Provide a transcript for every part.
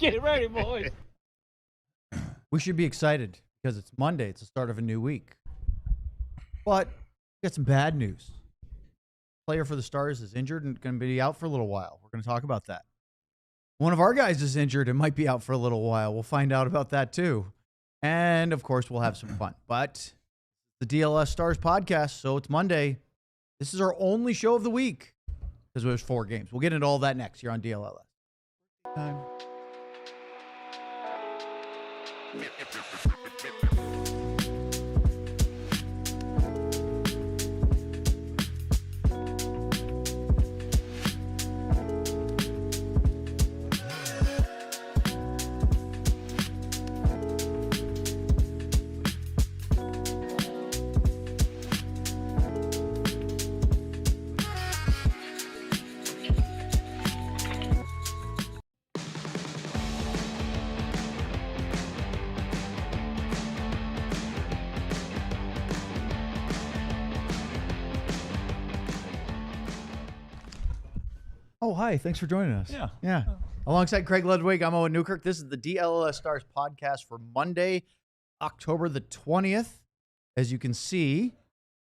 Get ready, boys. We should be excited because it's Monday. It's the start of a new week. But we got some bad news. Player for the Stars is injured and going to be out for a little while. We're going to talk about that. One of our guys is injured and might be out for a little while. We'll find out about that too. And, of course, we'll have some fun. But the DLS Stars podcast, so it's Monday. This is our only show of the week because there's 4 games. We'll get into all that next here on DLLS. Time. Oh, hi. Thanks for joining us. Yeah. Alongside Craig Ludwig, I'm Owen Newkirk. This is the DLLS Stars podcast for Monday, October the 20th. As you can see,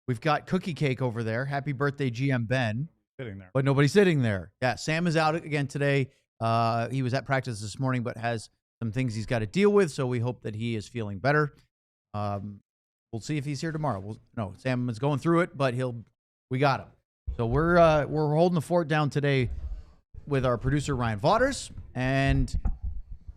we've got cookie cake over there. Happy birthday, GM Ben. Sitting there. But nobody's sitting there. Yeah, Sam is out again today. He was at practice this morning, but has some things he's got to deal with, so we hope that he is feeling better. We'll see if he's here tomorrow. No, Sam is going through it, but we got him. So we're holding the fort down today with our producer, Ryan Vaughters, and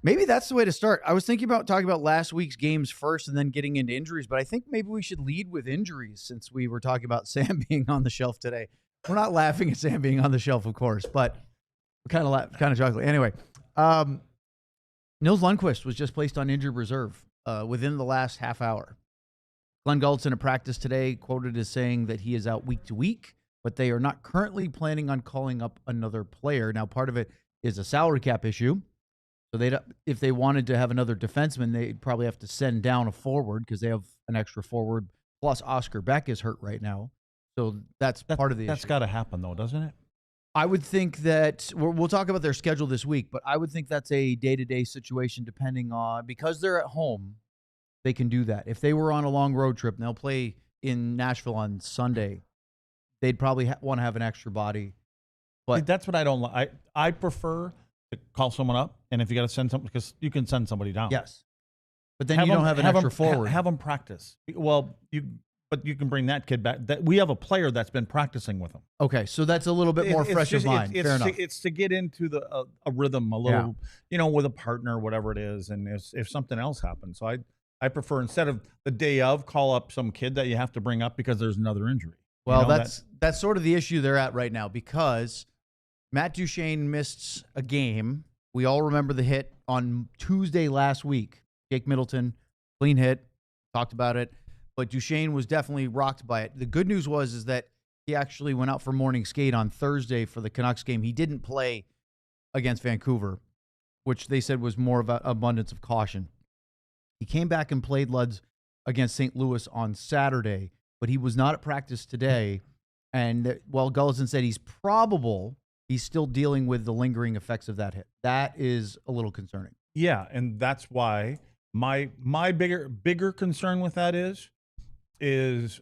maybe that's the way to start. I was thinking about talking about last week's games first and then getting into injuries, but I think maybe we should lead with injuries since we were talking about Sam being on the shelf today. We're not laughing at Sam being on the shelf, of course, but we're kind of joking. Anyway, Nils Lundkvist was just placed on injured reserve within the last half hour. Glenn Gulletson at practice today quoted as saying that he is out week to week, but they are not currently planning on calling up another player. Now, part of it is a salary cap issue. So if they wanted to have another defenseman, they'd probably have to send down a forward because they have an extra forward. Plus, Oscar Beck is hurt right now. So that's part of the issue. That's got to happen, though, doesn't it? I would think that we'll talk about their schedule this week, but I would think that's a day-to-day situation depending on, because they're at home, they can do that. If they were on a long road trip and they'll play in Nashville on Sunday, they'd probably want to have an extra body. But that's what I don't like. I prefer to call someone up, and if you got to send something, because you can send somebody down. Yes. But then you don't have an extra forward. Have them practice. Well, but you can bring that kid back. We have a player that's been practicing with him. Okay, so that's a little bit more fresh of mind. Fair enough. It's to get into a rhythm a little, with a partner, whatever it is, and if something else happens. So I prefer, instead of the day of, call up some kid that you have to bring up because there's another injury. Well, that's sort of the issue they're at right now because Matt Duchene missed a game. We all remember the hit on Tuesday last week. Jake Middleton, clean hit, talked about it. But Duchene was definitely rocked by it. The good news is that he actually went out for morning skate on Thursday for the Canucks game. He didn't play against Vancouver, which they said was more of an abundance of caution. He came back and played Luds against St. Louis on Saturday, but he was not at practice today. And while Gulletson said he's still dealing with the lingering effects of that hit. That is a little concerning. Yeah, and that's why my bigger concern with that is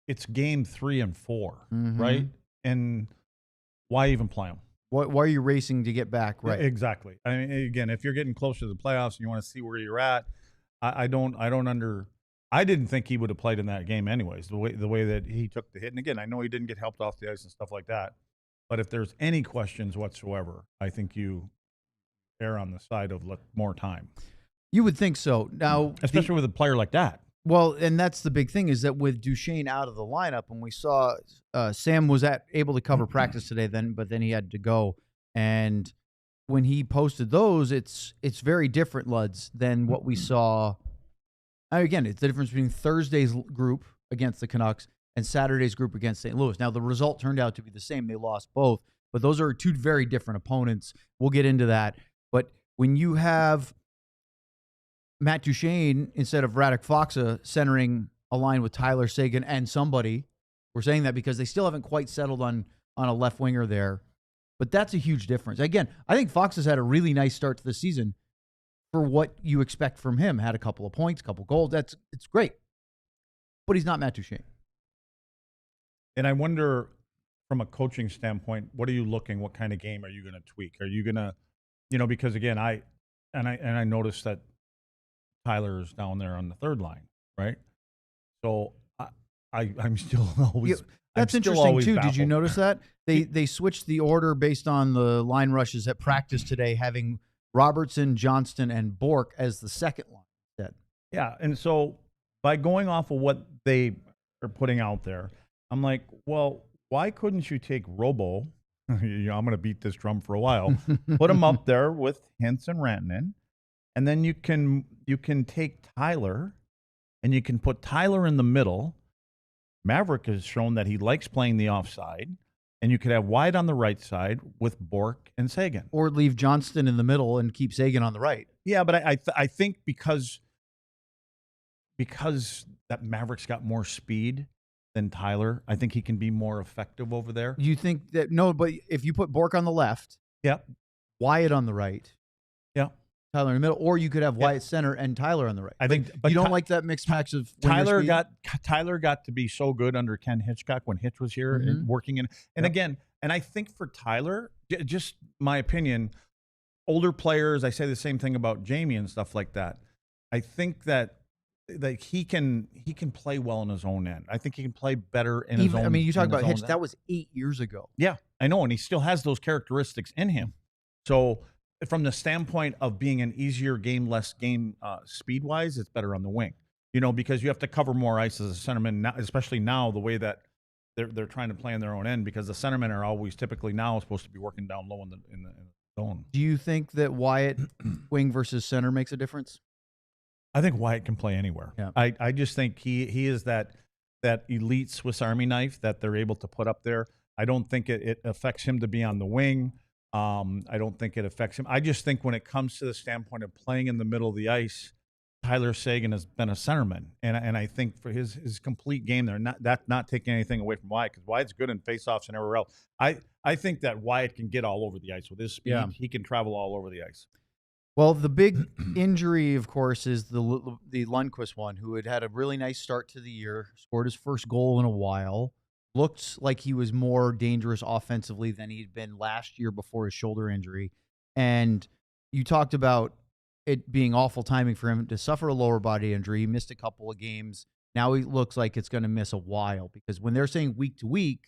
it's game 3 and 4, right? And why even play them? Why are you racing to get back? Right. Exactly. I mean, again, if you're getting closer to the playoffs and you want to see where you're at, I didn't think he would have played in that game anyways, the way that he took the hit. And again, I know he didn't get helped off the ice and stuff like that. But if there's any questions whatsoever, I think you err on the side of more time. You would think so. Now, especially with a player like that. Well, and that's the big thing is that with Duchene out of the lineup, and we saw Sam was able to cover practice today, but then he had to go. And when he posted those, it's very different, Luds, than what we saw. Again, it's the difference between Thursday's group against the Canucks and Saturday's group against St. Louis. Now, the result turned out to be the same. They lost both, but those are two very different opponents. We'll get into that. But when you have Matt Duchene instead of Radek Faksa centering a line with Tyler Seguin and somebody, we're saying that because they still haven't quite settled on a left winger there. But that's a huge difference. Again, I think Fox has had a really nice start to the season. for what you expect from him. Had a couple of points, couple goals. It's great. But he's not Matt Duchene. And I wonder, from a coaching standpoint, what are you looking? What kind of game are you going to tweak? Are you going to, because again, I noticed that Tyler is down there on the third line, right? So I'm still always. That's interesting too. Baffled. Did you notice that they switched the order based on the line rushes at practice today, having Robertson, Johnston, and Bork as the second line instead. Yeah, and so by going off of what they are putting out there, I'm like, well, why couldn't you take Robo? I'm going to beat this drum for a while. Put him up there with Hintz and Rantanen, and then you can take Tyler, and you can put Tyler in the middle. Maverick has shown that he likes playing the offside, and you could have Wyatt on the right side with Bork and Sagan, or leave Johnston in the middle and keep Sagan on the right. Yeah, but I think because that Maverick's got more speed than Tyler, I think he can be more effective over there. You think that? No, but if you put Bork on the left, yep, Wyatt on the right, yeah, Tyler in the middle, or you could have Wyatt center and Tyler on the right. I think, but you don't like that mixed match of Tyler got to be so good under Ken Hitchcock when Hitch was here and working in. And again, and I think for Tyler, just my opinion, older players, I say the same thing about Jamie and stuff like that. I think that he can play well in his own end. I think he can play better in his own. I mean, you talk about Hitch. That was 8 years ago. Yeah, I know, and he still has those characteristics in him. So, from the standpoint of being an easier game, less game speed-wise, it's better on the wing. Because you have to cover more ice as a centerman, now, especially now the way that they're trying to play in their own end, because the centermen are always typically now supposed to be working down low in the zone. Do you think that Wyatt wing versus center makes a difference? I think Wyatt can play anywhere. Yeah. I just think he is that elite Swiss Army knife that they're able to put up there. I don't think it affects him to be on the wing. I don't think it affects him. I just think when it comes to the standpoint of playing in the middle of the ice, Tyler Sagan has been a centerman, and I think for his complete game there, not taking anything away from Wyatt, because Wyatt's good in faceoffs and everywhere else. I think that Wyatt can get all over the ice with his speed. Yeah. He can travel all over the ice. Well, the big injury, of course, is the Lundkvist one, who had a really nice start to the year, scored his first goal in a while, looked like he was more dangerous offensively than he'd been last year before his shoulder injury. And you talked about it being awful timing for him to suffer a lower body injury. He missed a couple of games. Now he looks like it's going to miss a while, because when they're saying week to week,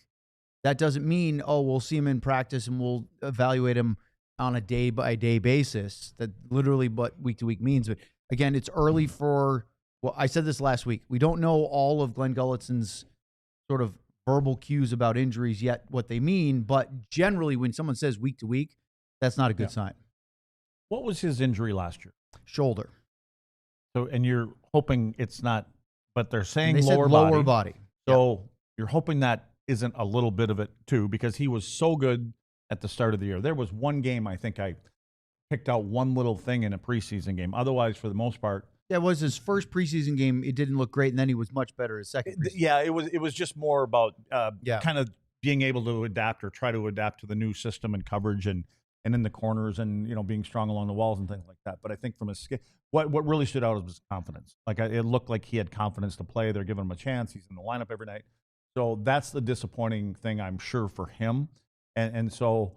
that doesn't mean, we'll see him in practice and we'll evaluate him on a day-by-day basis. That literally what week-to-week means. But again, it's early for, I said this last week, we don't know all of Glenn Gullitson's sort of verbal cues about injuries yet, what they mean, but generally when someone says week-to-week, that's not a good sign. What was his injury last year? Shoulder. So, and you're hoping it's not, but they're saying they lower body. So you're hoping that isn't a little bit of it too, because he was so good at the start of the year. There was one game I think I picked out one little thing in a preseason game. Otherwise, for the most part, it was his first preseason game. It didn't look great, and then he was much better his second. Yeah, it was just more about kind of being able to adapt or try to adapt to the new system and coverage and in the corners and being strong along the walls and things like that. But I think from his what really stood out was confidence. Like it looked like he had confidence to play. They're giving him a chance. He's in the lineup every night. So that's the disappointing thing, I'm sure, for him. And so,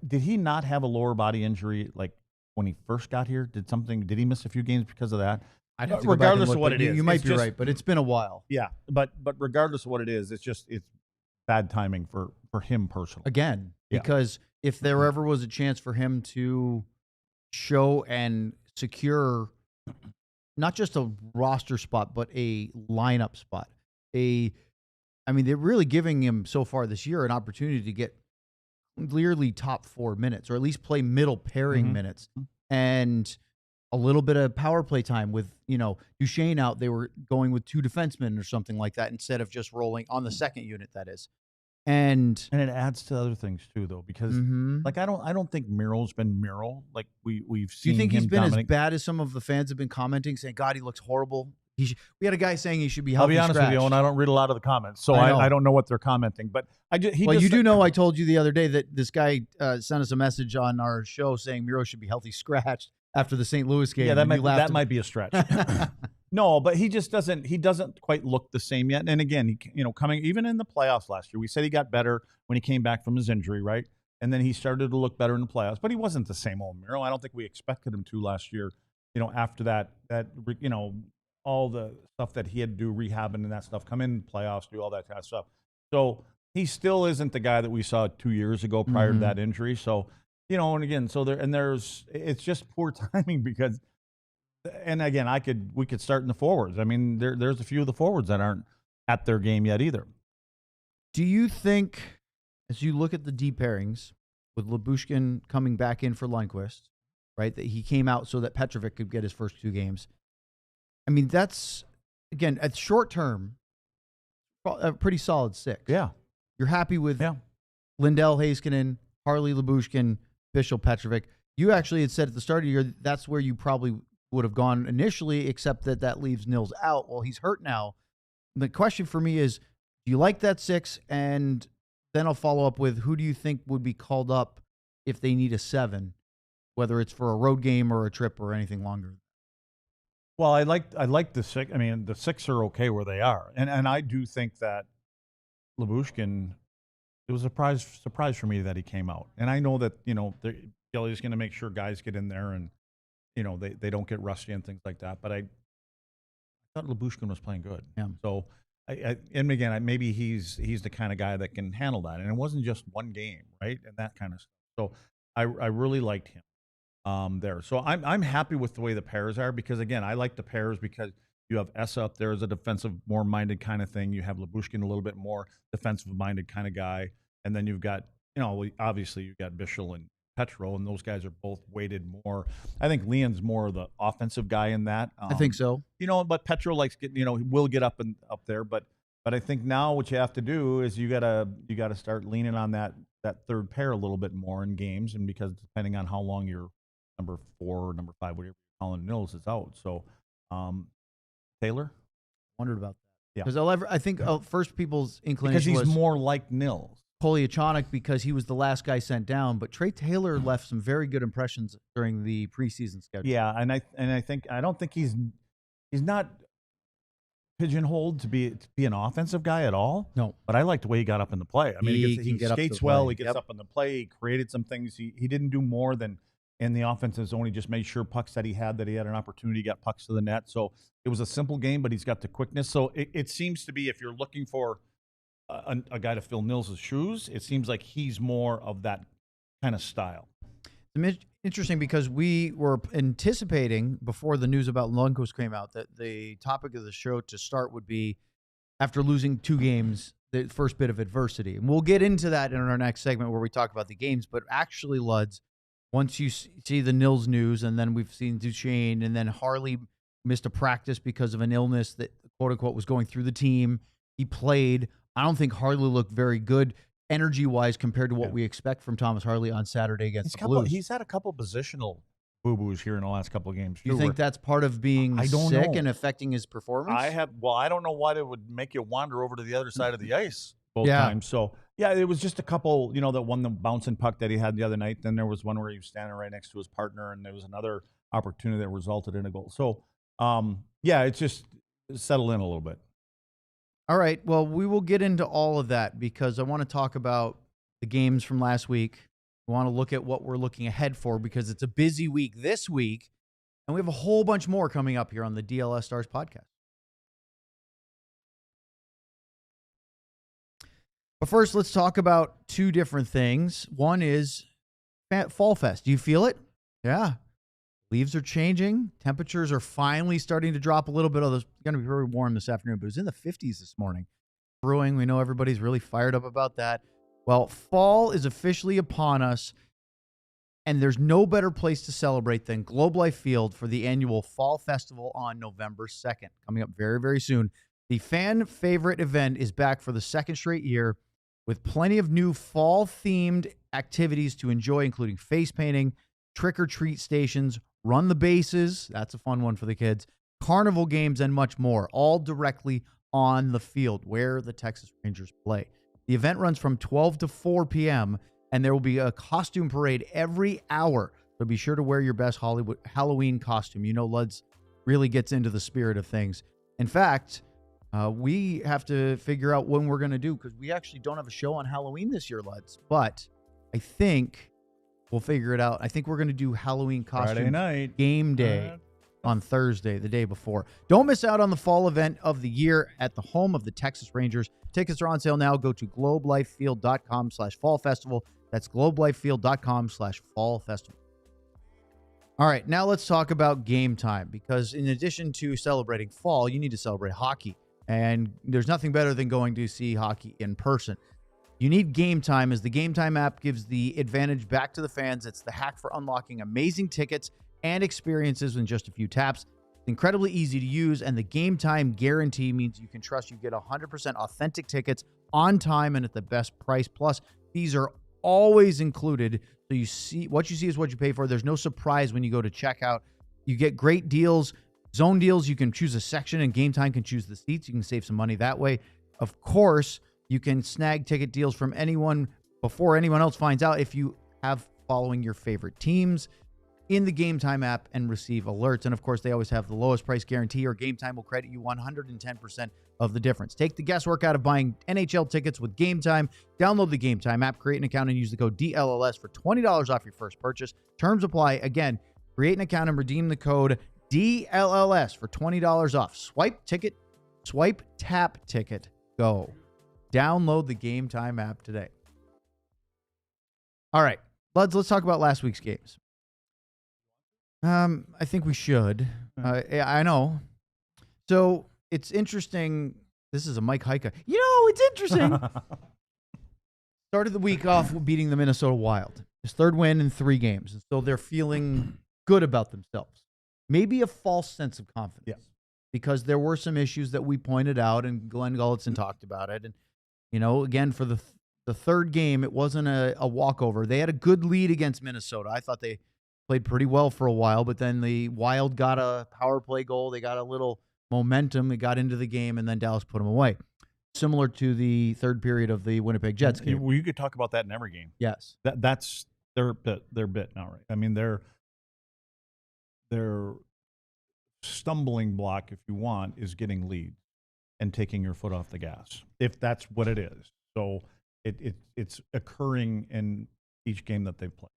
did he not have a lower body injury like when he first got here? Did he miss a few games because of that? I'd have to regardless of what it is, you might be right, but it's been a while. Yeah, but regardless of what it is, it's bad timing for him personally. Again, because if there ever was a chance for him to show and secure not just a roster spot, but a lineup spot, they're really giving him so far this year an opportunity to get clearly top 4 minutes, or at least play middle pairing minutes, and a little bit of power play time with, Duchene out. They were going with 2 defensemen or something like that instead of just rolling on the second unit, that is. And it adds to other things too, though, because like I don't think Miro's been Miro. Like we've seen. Do you think him he's been dominate. as bad as some of the fans have been commenting, saying, "God, he looks horrible." We had a guy saying he should be healthy. I'll be honest with you, and I don't read a lot of the comments, so I don't know what they're commenting. But you do know I told you the other day that this guy sent us a message on our show saying Miro should be healthy scratched. after the St. Louis game. Yeah, and you laughed that might be a stretch. No, but he just doesn't. He doesn't quite look the same yet. And again, coming even in the playoffs last year, we said he got better when he came back from his injury, right? And then he started to look better in the playoffs. But he wasn't the same old Miro. I don't think we expected him to last year. After that, all the stuff that he had to do, rehabbing and that stuff, come in the playoffs, do all that kind of stuff. So he still isn't the guy that we saw 2 years ago prior to that injury. So, and again, it's just poor timing because. And again, we could start in the forwards. I mean, there's a few of the forwards that aren't at their game yet either. Do you think, as you look at the deep pairings with Lyubushkin coming back in for Lundkvist, right, that he came out so that Petrovic could get his first 2 games? I mean, that's, again, at short term, a pretty solid 6. Yeah. You're happy with Lindell, Heiskanen, Harley, Lyubushkin, Bichel, Petrovic. You actually had said at the start of the year that's where you probably would have gone initially, except that leaves Nils out. Well, he's hurt now. The question for me is, do you like that 6? And then I'll follow up with, who do you think would be called up if they need a 7, whether it's for a road game or a trip or anything longer? Well, I like the 6. I mean, the 6 are okay where they are. And I do think that Lyubushkin, it was a surprise for me that he came out. And I know that, Kelly's going to make sure guys get in there and they don't get rusty and things like that. But I thought Lyubushkin was playing good. Yeah. So, and again, maybe he's the kind of guy that can handle that. And it wasn't just one game, right? And that kind of stuff. So I really liked him there. So I'm happy with the way the pairs are because, again, I like the pairs because you have Essa up there as a defensive, more minded kind of thing. You have Lyubushkin a little bit more defensive minded kind of guy. And then you've got, obviously you've got Bichel and Petro, and those guys are both weighted more. I think Leon's more the offensive guy in that. I think so. But Petro likes getting, he will get up there. But I think now what you have to do is you gotta start leaning on that third pair a little bit more in games, and because depending on how long your number 4 or number 5, whatever you're calling Nils, is out. So Taylor, wondered about that. Yeah, because I think first people's inclination because he's was more like Nils. Poliachonic because he was the last guy sent down, but Trey Taylor left some very good impressions during the preseason schedule. Yeah, and I don't think he's not pigeonholed to be an offensive guy at all. No, but I like the way he got up in the play. I mean, he skates well. He gets up in the play. He created some things. He didn't do more than in the offensive zone. He just made sure pucks that he had an opportunity, got pucks to the net. So it was a simple game, but he's got the quickness. So it seems to be, if you're looking for a guy to fill Nils' shoes, it seems like he's more of that kind of style. It's interesting because we were anticipating before the news about Lundkvist came out that the topic of the show to start would be, after losing 2 games, the first bit of adversity. And we'll get into that in our next segment where we talk about the games. But actually, Luds, once you see the Nils news, and then we've seen Duchene, and then Harley missed a practice because of an illness that, quote unquote, was going through the team. He played. I don't think Harley looked very good energy-wise compared to what we expect from Thomas Harley on Saturday against the Blues. He's had a couple positional boo-boos here in the last couple of games. Do you think that's part of being sick and affecting his performance? I don't know what it would make you wander over to the other side of the ice both times. So, yeah, it was just a couple, the one, the bouncing puck that he had the other night. Then there was one where he was standing right next to his partner, and there was another opportunity that resulted in a goal. So, it's just settled in a little bit. All right, well, we will get into all of that because I want to talk about the games from last week. We want to look at what we're looking ahead for because it's a busy week this week, and we have a whole bunch more coming up here on the DLS Stars podcast. But first, let's talk about 2 different things. One is Fall Fest. Do you feel it? Yeah. Leaves are changing. Temperatures are finally starting to drop a little bit. It's going to be very warm this afternoon, but it was in the 50s this morning. Brewing, we know everybody's really fired up about that. Well, fall is officially upon us, and there's no better place to celebrate than Globe Life Field for the annual Fall Festival on November 2nd, coming up very, very soon. The fan favorite event is back for the 2nd straight year with plenty of new fall-themed activities to enjoy, including face painting, trick-or-treat stations, run the bases, that's a fun one for the kids, carnival games, and much more, all directly on the field where the Texas Rangers play. The event runs from 12 to 4 p.m., and there will be a costume parade every hour So be sure to wear your best Halloween costume. You know, Luds really gets into the spirit of things. In fact, we have to figure out when we're going to do, because we actually don't have a show on Halloween this year, Luds. But I think we'll figure it out. I think we're going to do Halloween costume Friday night game day on Thursday, the day before. Don't miss out on the fall event of the year at the home of the Texas Rangers. Tickets are on sale now. Go to globelifefield.com/fall festival. That's globelifefield.com/fall festival. All right, now let's talk about game time, because in addition to celebrating fall, you need to celebrate hockey. And there's nothing better than going to see hockey in person. You need Game Time, as the Game Time app gives the advantage back to the fans. It's the hack for unlocking amazing tickets and experiences in just a few taps. It's incredibly easy to use, and the Game Time guarantee means you can trust you get 100% authentic tickets on time and at the best price. Plus, fees are always included, so you see what you see is what you pay for. There's no surprise when you go to checkout. You get great deals, zone deals. You can choose a section, and Game Time can choose the seats. You can save some money that way. Of course, you can snag ticket deals from anyone before anyone else finds out if you have following your favorite teams in the Game Time app and receive alerts. And of course, they always have the lowest price guarantee, or Game Time will credit you 110% of the difference. Take the guesswork out of buying NHL tickets with Game Time. Download the Game Time app, create an account, and use the code DLLS for $20 off your first purchase. Terms apply. Again, create an account and redeem the code DLLS for $20 off. Swipe tap ticket, go. Download the Game Time app today. All right, let's talk about last week's games. I think we should. I know. So it's interesting. This is a Mike Heika. It's interesting. Started the week off beating the Minnesota Wild. His third win in 3 games. And so they're feeling good about themselves. Maybe a false sense of confidence. Yes. Because there were some issues that we pointed out, and Glenn Gulletson talked about it. And, again, for the third game, it wasn't a walkover. They had a good lead against Minnesota. I thought they played pretty well for a while, but then the Wild got a power play goal. They got a little momentum. They got into the game, and then Dallas put them away. Similar to the third period of the Winnipeg Jets game. Well, you could talk about that in every game. Yes. That's their bit now, right? I mean, their stumbling block, if you want, is getting leads and taking your foot off the gas, if that's what it is. So it's occurring in each game that they've played.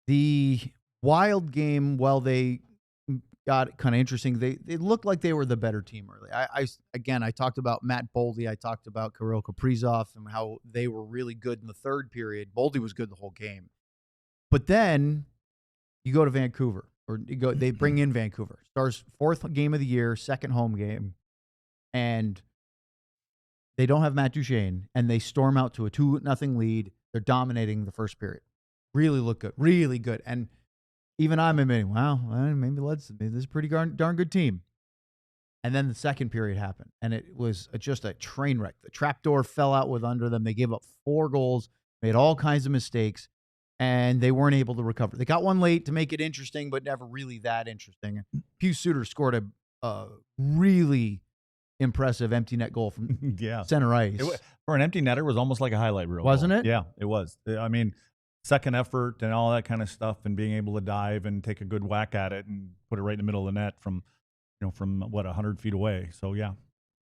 The Wild game, while they got kind of interesting, they looked like they were the better team early. I talked about Matt Boldy. I talked about Kirill Kaprizov and how they were really good in the third period. Boldy was good the whole game. But then you go to Vancouver, they bring in Vancouver. Stars 4th game of the year, second home game, and they don't have Matt Duchene, and they storm out to a 2-0 lead. They're dominating the first period. Really look good, really good. And even I'm admitting, wow, maybe this is a pretty darn good team. And then the second period happened, and it was just a train wreck. The trapdoor fell out under them. They gave up 4 goals, made all kinds of mistakes, and they weren't able to recover. They got one late to make it interesting, but never really that interesting. Pius Suter scored a really impressive empty net goal from center ice. For an empty netter, it was almost like a highlight reel. Wasn't it? Yeah, it was. I mean, second effort and all that kind of stuff, and being able to dive and take a good whack at it and put it right in the middle of the net from 100 feet away. So yeah.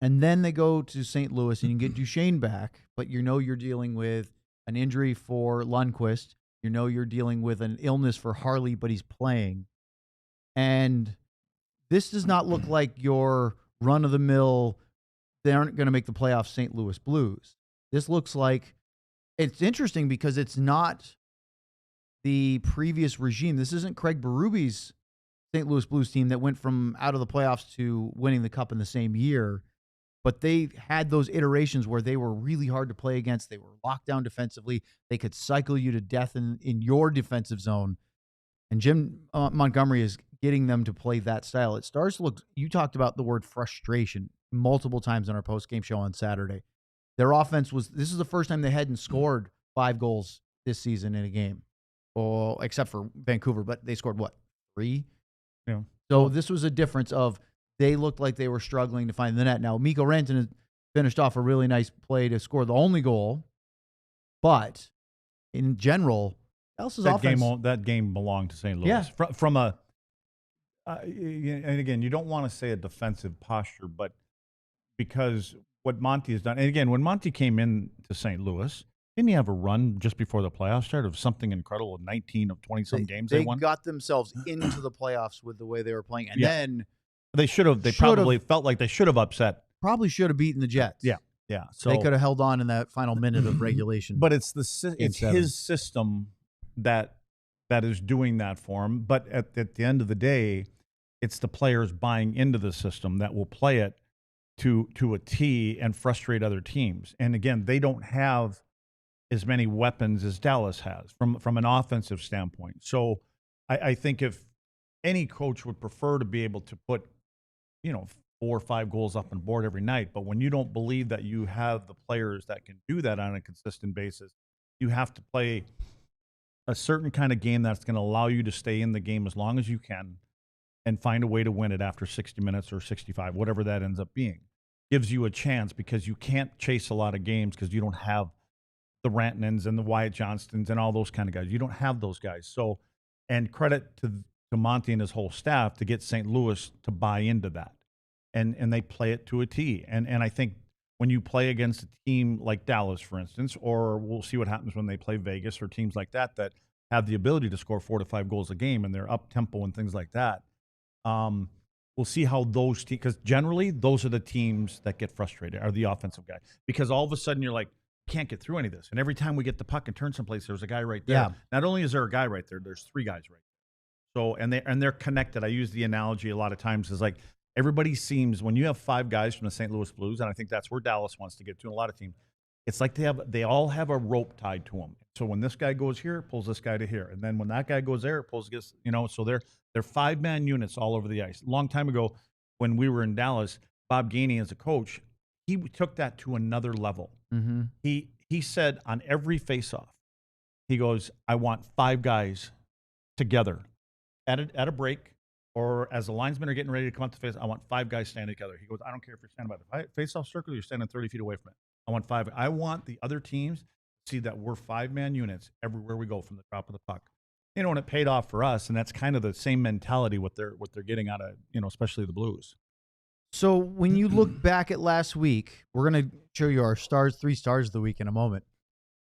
And then they go to St. Louis, and you get Duchene back, but you're dealing with an injury for Lundkvist. You're dealing with an illness for Harley, but he's playing. And this does not look like your run-of-the-mill, they aren't going to make the playoffs St. Louis Blues. This looks like, it's interesting because it's not the previous regime. This isn't Craig Berube's St. Louis Blues team that went from out of the playoffs to winning the cup in the same year. But they had those iterations where they were really hard to play against. They were locked down defensively. They could cycle you to death in your defensive zone. And Jim Montgomery is getting them to play that style. It starts to look, you talked about the word frustration multiple times on our post-game show on Saturday. Their offense this is the first time they hadn't scored 5 goals this season in a game. Well, except for Vancouver, but they scored 3? Yeah. So this was a difference of, they looked like they were struggling to find the net. Now, Mikko Rantanen finished off a really nice play to score the only goal. But in general, Dallas's offense. That game belonged to St. Louis. Yeah. From a and again, you don't want to say a defensive posture, but because what Monty has done, and again, when Monty came in to St. Louis, didn't he have a run just before the playoffs started of something incredible, 19 of 20-some games they won? They got themselves into the playoffs with the way they were playing, and then they should have. They probably felt like they should have upset. Probably should have beaten the Jets. Yeah. So they could have held on in that final minute of regulation. But it's his system that is doing that for him. But at the end of the day, it's the players buying into the system that will play it to a T and frustrate other teams. And again, they don't have as many weapons as Dallas has from an offensive standpoint. So I think if any coach would prefer to be able to put, 4 or 5 goals up on board every night, but when you don't believe that you have the players that can do that on a consistent basis, you have to play a certain kind of game that's going to allow you to stay in the game as long as you can and find a way to win it after 60 minutes or 65, whatever that ends up being. Gives you a chance because you can't chase a lot of games because you don't have the Rantanens and the Wyatt Johnstons and all those kind of guys. You don't have those guys. So, and credit to Monty and his whole staff to get St. Louis to buy into that. And they play it to a T. And I think when you play against a team like Dallas, for instance, or we'll see what happens when they play Vegas or teams like that have the ability to score 4 to 5 goals a game and they're up tempo and things like that. We'll see how those teams, because generally those are the teams that get frustrated, are the offensive guy. Because all of a sudden you're like, can't get through any of this. And every time we get the puck and turn someplace, there's a guy right there. Yeah. Not only is there a guy right there, there's 3 guys right there. So, and they're connected. I use the analogy a lot of times is like, everybody seems, when you have 5 guys from the St. Louis Blues, and I think that's where Dallas wants to get to in a lot of teams, it's like they all have a rope tied to them. So when this guy goes here, it pulls this guy to here. And then when that guy goes there, it pulls this, so they're 5-man units all over the ice. A long time ago, when we were in Dallas, Bob Gainey as a coach, he took that to another level. Mm-hmm. He said on every faceoff, he goes, I want 5 guys together at a break, or as the linesmen are getting ready to come up to face, I want 5 guys standing together. He goes, I don't care if you're standing by the face-off circle or you're standing 30 feet away from it. I want 5. I want the other teams to see that we're 5-man units everywhere we go from the drop of the puck. And it paid off for us, and that's kind of the same mentality what they're getting out of, especially the Blues. So when you look back at last week, we're going to show you our 3 stars of the week in a moment.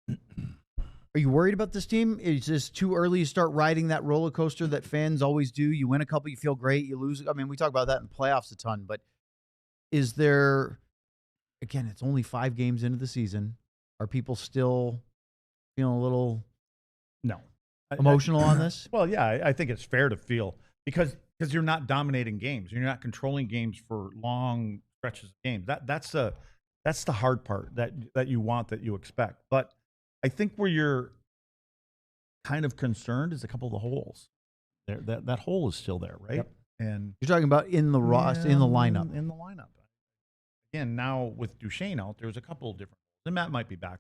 Are you worried about this team? Is this too early to start riding that roller coaster that fans always do? You win a couple, you feel great, you lose. I mean, we talk about that in playoffs a ton, but is there, again, it's only 5 games into the season. Are people still feeling a little emotional on this? Well, yeah, I think it's fair to feel because you're not dominating games. You're not controlling games for long stretches of games. That's the hard part that you want, that you expect. But I think where you're kind of concerned is a couple of the holes. That hole is still there, right? Yep. And you're talking about in the in the lineup. In the lineup. Again, now with Duchene out, there's a couple of different. And Matt might be back.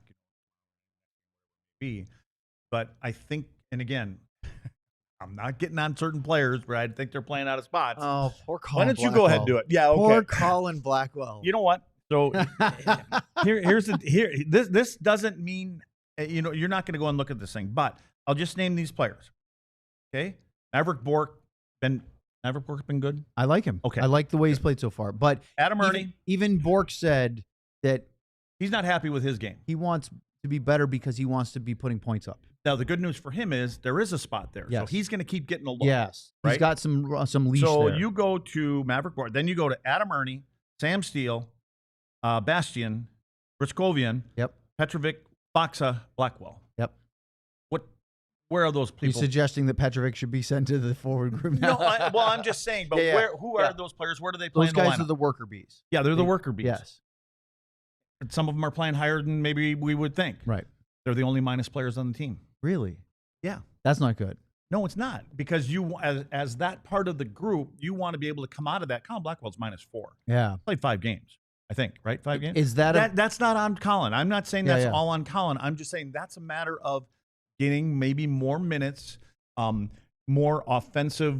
But I think, and again, I'm not getting on certain players where I think they're playing out of spots. Oh, poor Colin. Why don't you go ahead and do it? Yeah, okay. Poor Colin Blackwell. You know what? So this doesn't mean you're not going to go and look at this thing, but I'll just name these players. Okay, Maverick Bourque been good. I like him. Okay, I like the way he's played so far. But Adam Ernie, even Bourque said that he's not happy with his game. He wants to be better because he wants to be putting points up. Now the good news for him is there is a spot there, so he's going to keep getting a look. Yes, right? He's got some leash So there. you go to Maverick Bourque, then you go to Adam Ernie, Sam Steele, Bastian, Briscovian, Petrovic, Boxa, Blackwell. Yep. Where are those people? Are you suggesting that Petrovic should be sent to the forward group now? No, I'm just saying. But who are those players? Where do they play? Those guys are the worker bees. Yeah, they're the worker bees. Yes. Some of them are playing higher than maybe we would think. Right. They're the only minus players on the team. Really? Yeah. That's not good. No, it's not, because you, as that part of the group, you want to be able to come out of that. Colin Blackwell's -4. Yeah. Played 5 games, I think, right? 5 games. Is that's not on Colin? I'm not saying that's all on Colin. I'm just saying that's a matter of getting maybe more minutes, more offensive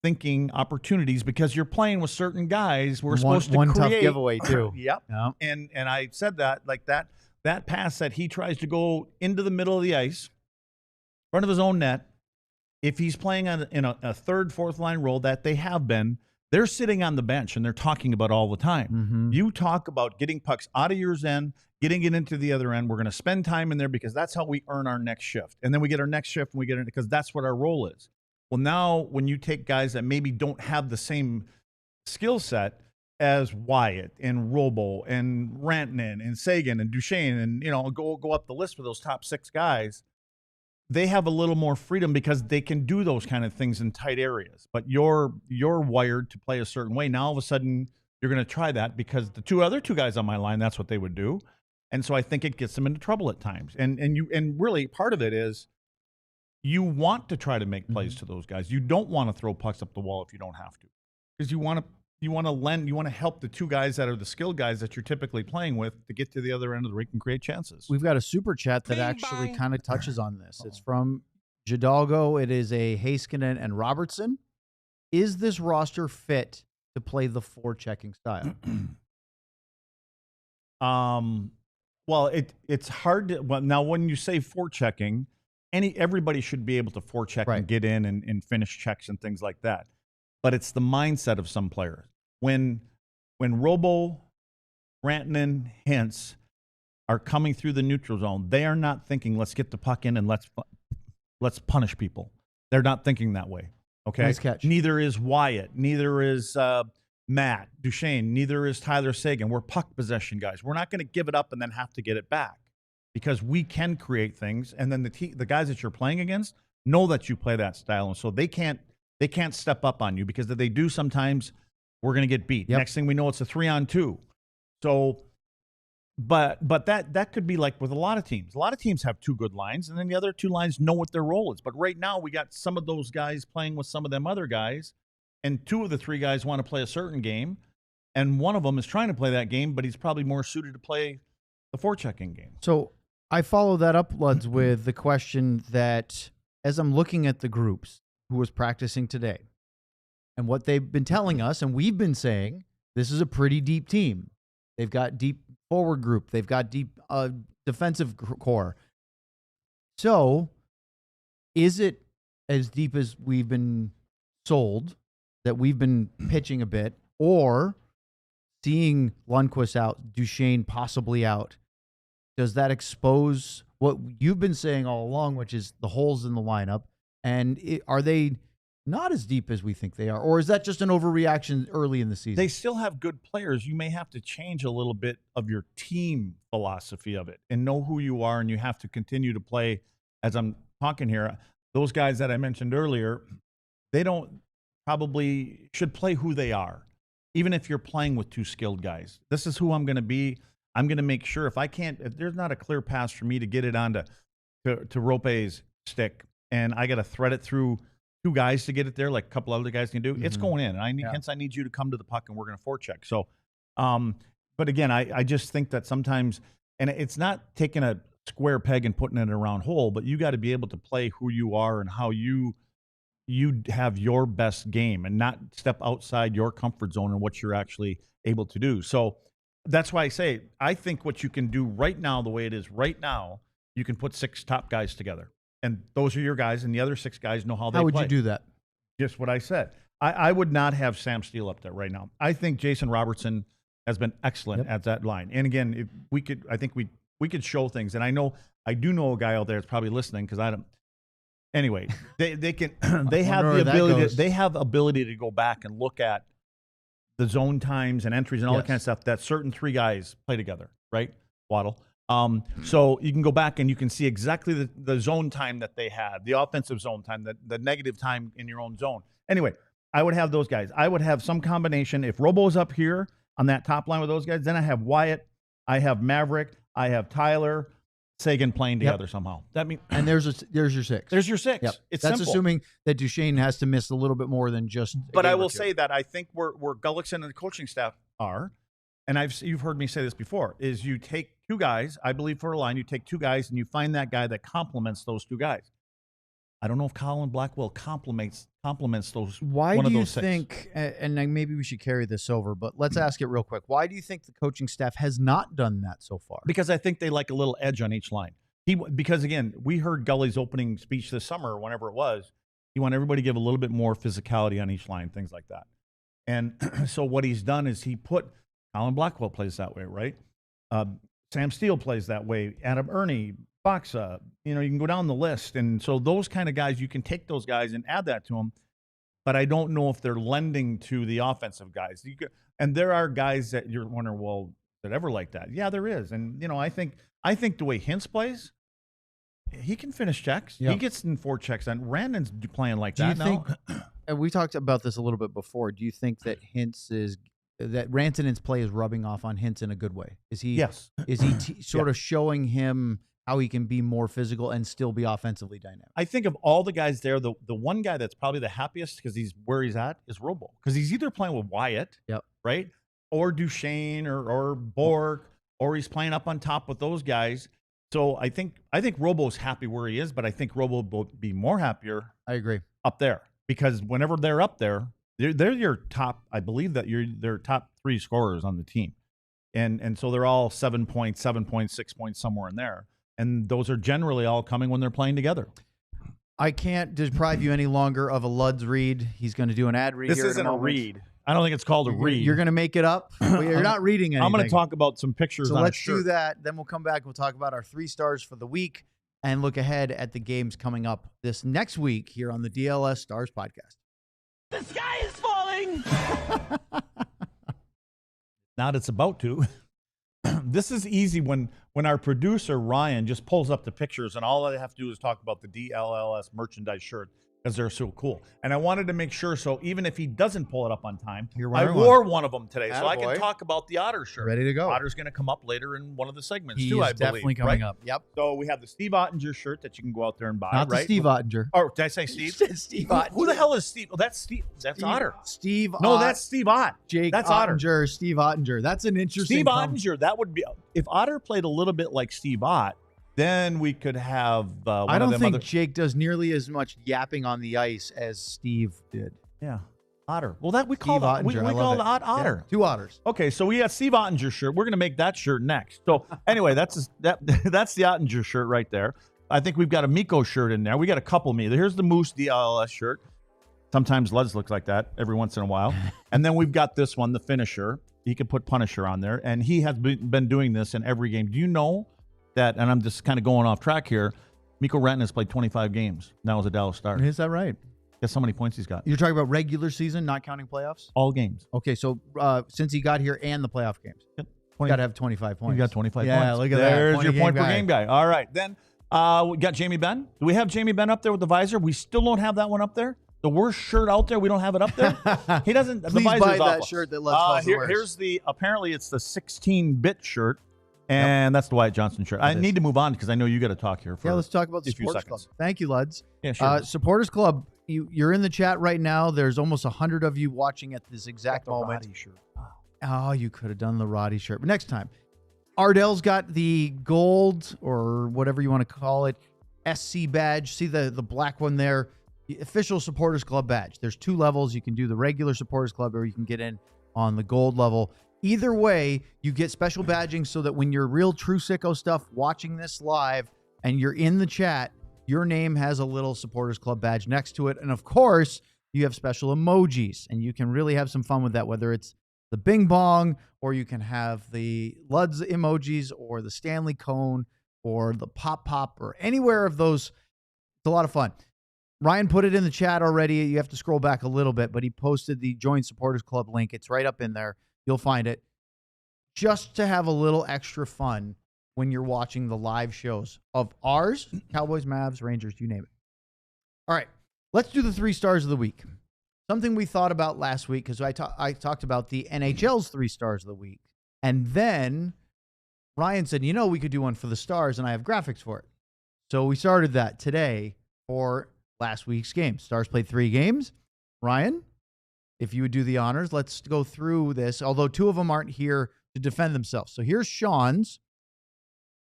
thinking opportunities, because you're playing with certain guys. We're supposed to create. One tough giveaway too. Yep. And I said that, like that pass that he tries to go into the middle of the ice, front of his own net. If he's playing in a third, fourth line role that they have been, they're sitting on the bench and they're talking about all the time. Mm-hmm. You talk about getting pucks out of yours end, getting it into the other end. We're going to spend time in there because that's how we earn our next shift. And then we get our next shift and we get it because that's what our role is. Well, now when you take guys that maybe don't have the same skill set as Wyatt and Robo and Rantanen and Sagan and Duchene and, go up the list for those top 6 guys, they have a little more freedom because they can do those kind of things in tight areas. But you're wired to play a certain way. Now all of a sudden you're going to try that because the other two guys on my line, that's what they would do. And so I think it gets them into trouble at times. And really part of it is you want to try to make plays to those guys. You don't want to throw pucks up the wall if you don't have to, because you want to help the two guys that are the skilled guys that you're typically playing with to get to the other end of the rink and create chances. We've got a super chat that actually kind of touches on this. It's from Jadalgo. It is a Heiskanen and Robertson. Is this roster fit to play the forechecking style? Well, it's hard to. Well, now when you say forechecking, everybody should be able to forecheck and get in and finish checks and things like that. But it's the mindset of some players. When Robo, Rantanen, Hintz are coming through the neutral zone, they are not thinking, let's get the puck in and let's punish people. They're not thinking that way. Okay. Nice catch. Neither is Wyatt. Neither is Matt Duchene. Neither is Tyler Sagan. We're puck possession guys. We're not going to give it up and then have to get it back, because we can create things. And then the guys that you're playing against know that you play that style, and so they can't step up on you, because if they do, sometimes we're going to get beat. Yep. Next thing we know, it's a 3-on-2. So, but that could be like with a lot of teams. A lot of teams have 2 good lines, and then the other 2 lines know what their role is. But right now, we got some of those guys playing with some of them other guys, and 2 of the 3 guys want to play a certain game, and one of them is trying to play that game, but he's probably more suited to play the forechecking game. So I follow that up, Luds, with the question that as I'm looking at the groups who was practicing today and what they've been telling us, and we've been saying, this is a pretty deep team. They've got deep forward group. They've got deep defensive core. So is it as deep as we've been sold, that we've been pitching a bit, or seeing Lundkvist out, Duchene possibly out? Does that expose what you've been saying all along, which is the holes in the lineup? And are they not as deep as we think they are? Or is that just an overreaction early in the season? They still have good players. You may have to change a little bit of your team philosophy of it and know who you are, and you have to continue to play. As I'm talking here, those guys that I mentioned earlier, they probably should play who they are, even if you're playing with 2 skilled guys. This is who I'm going to be. I'm going to make sure if there's not a clear pass for me to get it onto Rope's stick, and I got to thread it through 2 guys to get it there, like a couple other guys can do, it's going in. Hence I need you to come to the puck, and we're going to forecheck. So, but again, I just think that sometimes, and it's not taking a square peg and putting it in a round hole, but you got to be able to play who you are and how you have your best game, and not step outside your comfort zone and what you're actually able to do. So that's why I say, I think what you can do right now, the way it is right now, you can put 6 top guys together, and those are your guys, and the other 6 guys know how they play. How would you do that? Just what I said. I would not have Sam Steele up there right now. I think Jason Robertson has been excellent at that line. And again, if we could show things, and I do know a guy out there that's probably listening, because I don't. Anyway, they can they have the ability. They have ability to go back and look at the zone times and entries and all that kind of stuff that certain 3 guys play together, right? Waddle. So you can go back and you can see exactly the zone time that they had, the offensive zone time, the negative time in your own zone. Anyway, I would have those guys. I would have some combination. If Robo's up here on that top line with those guys, then I have Wyatt, I have Maverick, I have Tyler, Sagan playing together somehow. That means, and there's your 6. There's your 6. Yep. It's That's simple. assuming that Duchene has to miss a little bit more than just. But I will say that I think where Gullickson and the coaching staff are, and you've heard me say this before, is you take 2 guys. I believe for a line, you take 2 guys and you find that guy that complements those 2 guys. I don't know if Colin Blackwell complements those. Why one do of you those 6. think? And maybe we should carry this over, but let's ask it real quick. Why do you think the coaching staff has not done that so far? Because I think they like a little edge on each line. Because again, we heard Gully's opening speech this summer, or whenever it was. He wanted everybody to give a little bit more physicality on each line, things like that. And so what he's done is he put Colin Blackwell plays that way, right? Sam Steele plays that way. Adam Ernie, Boxa, you can go down the list. And so those kind of guys, you can take those guys and add that to them. But I don't know if they're lending to the offensive guys. And there are guys that you're wondering, well, is it ever like that? Yeah, there is. And, I think the way Hintz plays, he can finish checks. Yep. He gets in 4 checks. And Randon's playing like that now. And we talked about this a little bit before. Do you think that that Rantanen's play is rubbing off on Hintz in a good way? Is he? Yes. Is he sort of showing him how he can be more physical and still be offensively dynamic? I think of all the guys there, the one guy that's probably the happiest because he's where he's at is Robo, because he's either playing with Wyatt, right, or Duchene or Bork, or he's playing up on top with those guys. So I think Robo's happy where he is, but I think Robo will be more happier. I agree. Up there, because whenever they're up there, they're your top. I believe that their top 3 scorers on the team, and so they're all 7 points, 6 points, somewhere in there, and those are generally all coming when they're playing together. I can't deprive you any longer of a Luds read. He's going to do an ad read. This here isn't a read. I don't think it's called a read. You're going to make it up? Well, you're not reading anything. I'm going to talk about some pictures on a shirt. So let's do that. Then we'll come back. We'll talk about our 3 stars for the week and look ahead at the games coming up this next week here on the DLS Stars Podcast. The sky is falling! Not it's about to. This is easy when our producer, Ryan, just pulls up the pictures and all I have to do is talk about the DLLS merchandise shirt because they're so cool. And I wanted to make sure, so even if he doesn't pull it up on time, I wore one of them today. So I can talk about the Otter shirt. Ready to go. Otter's going to come up later in one of the segments He's too, I believe. Definitely coming up. Yep. So we have the Steve Ottinger shirt that you can go out there and buy. Not the Steve Ottinger. Oh, did I say Steve? Steve Ottinger. Who the hell is Steve? Oh, that's Steve. That's Otter. Steve. No, that's Steve Ott. Jake. That's Ottinger. Otter. Steve Ottinger. That's an interesting. Steve Ottinger. That would be if Otter played a little bit like Steve Ott. Then we could have. I don't think Jake does nearly as much yapping on the ice as Steve did. Yeah, Otter. Well, that we call it. We call it Otter. Yeah, 2 Otters. Okay, so we got Steve Ottinger shirt. We're gonna make that shirt next. So anyway, that's the Ottinger shirt right there. I think we've got a Mikko shirt in there. We got a couple of me. Here's the Moose DLS shirt. Sometimes Leds looks like that every once in a while. And then we've got this one, the Finisher. He could put Punisher on there, and he has been doing this in every game. Do you know that? And I'm just kind of going off track here. Mikko Rantanen has played 25 games now as a Dallas Star. Is that right? Guess how many points he's got? You're talking about regular season, not counting playoffs? All games. Okay, so since he got here and the playoff games, yep. You got to have 25 points. You got 25 points. Yeah, look at There's that. your point per game guy. All right, then we got Jamie Benn. Do we have Jamie Benn up there with the visor? We still don't have that one up there. The worst shirt out there. We don't have it up there. He doesn't. Please the visor's buy that awful. shirt that Let's Here's the. Apparently, it's the 16-bit shirt. And that's the Wyatt Johnson shirt. I need to move on because I know you got to talk here. For let's talk about the Supporters Club. Thank you, Luds. Yeah, sure. Supporters Club, you're in the chat right now. There's almost 100 of you watching at this exact moment. Roddy shirt. Oh, you could have done the Roddy shirt. But next time. Ardell's got the gold, or whatever you want to call it, SC badge. See the black one there? The official Supporters Club badge. There's 2 levels. You can do the regular Supporters Club, or you can get in on the gold level. Either way, you get special badging so that when you're real true sicko stuff watching this live and you're in the chat, your name has a little Supporters Club badge next to it. And of course, you have special emojis, and you can really have some fun with that, whether it's the bing bong, or you can have the Luds emojis, or the Stanley cone, or the pop, or anywhere of those. It's a lot of fun. Ryan put it in the chat already. You have to scroll back a little bit, but he posted the Join Supporters Club link. It's right up in there. You'll find it, just to have a little extra fun when you're watching the live shows of ours, Cowboys, Mavs, Rangers, you name it. All right, let's do the 3 stars of the week. Something we thought about last week, because I talked about the NHL's 3 stars of the week. And then Ryan said, we could do one for the stars, and I have graphics for it. So we started that today for last week's game. Stars played 3 games. Ryan, if you would do the honors, let's go through this, although 2 of them aren't here to defend themselves. So here's Sean's.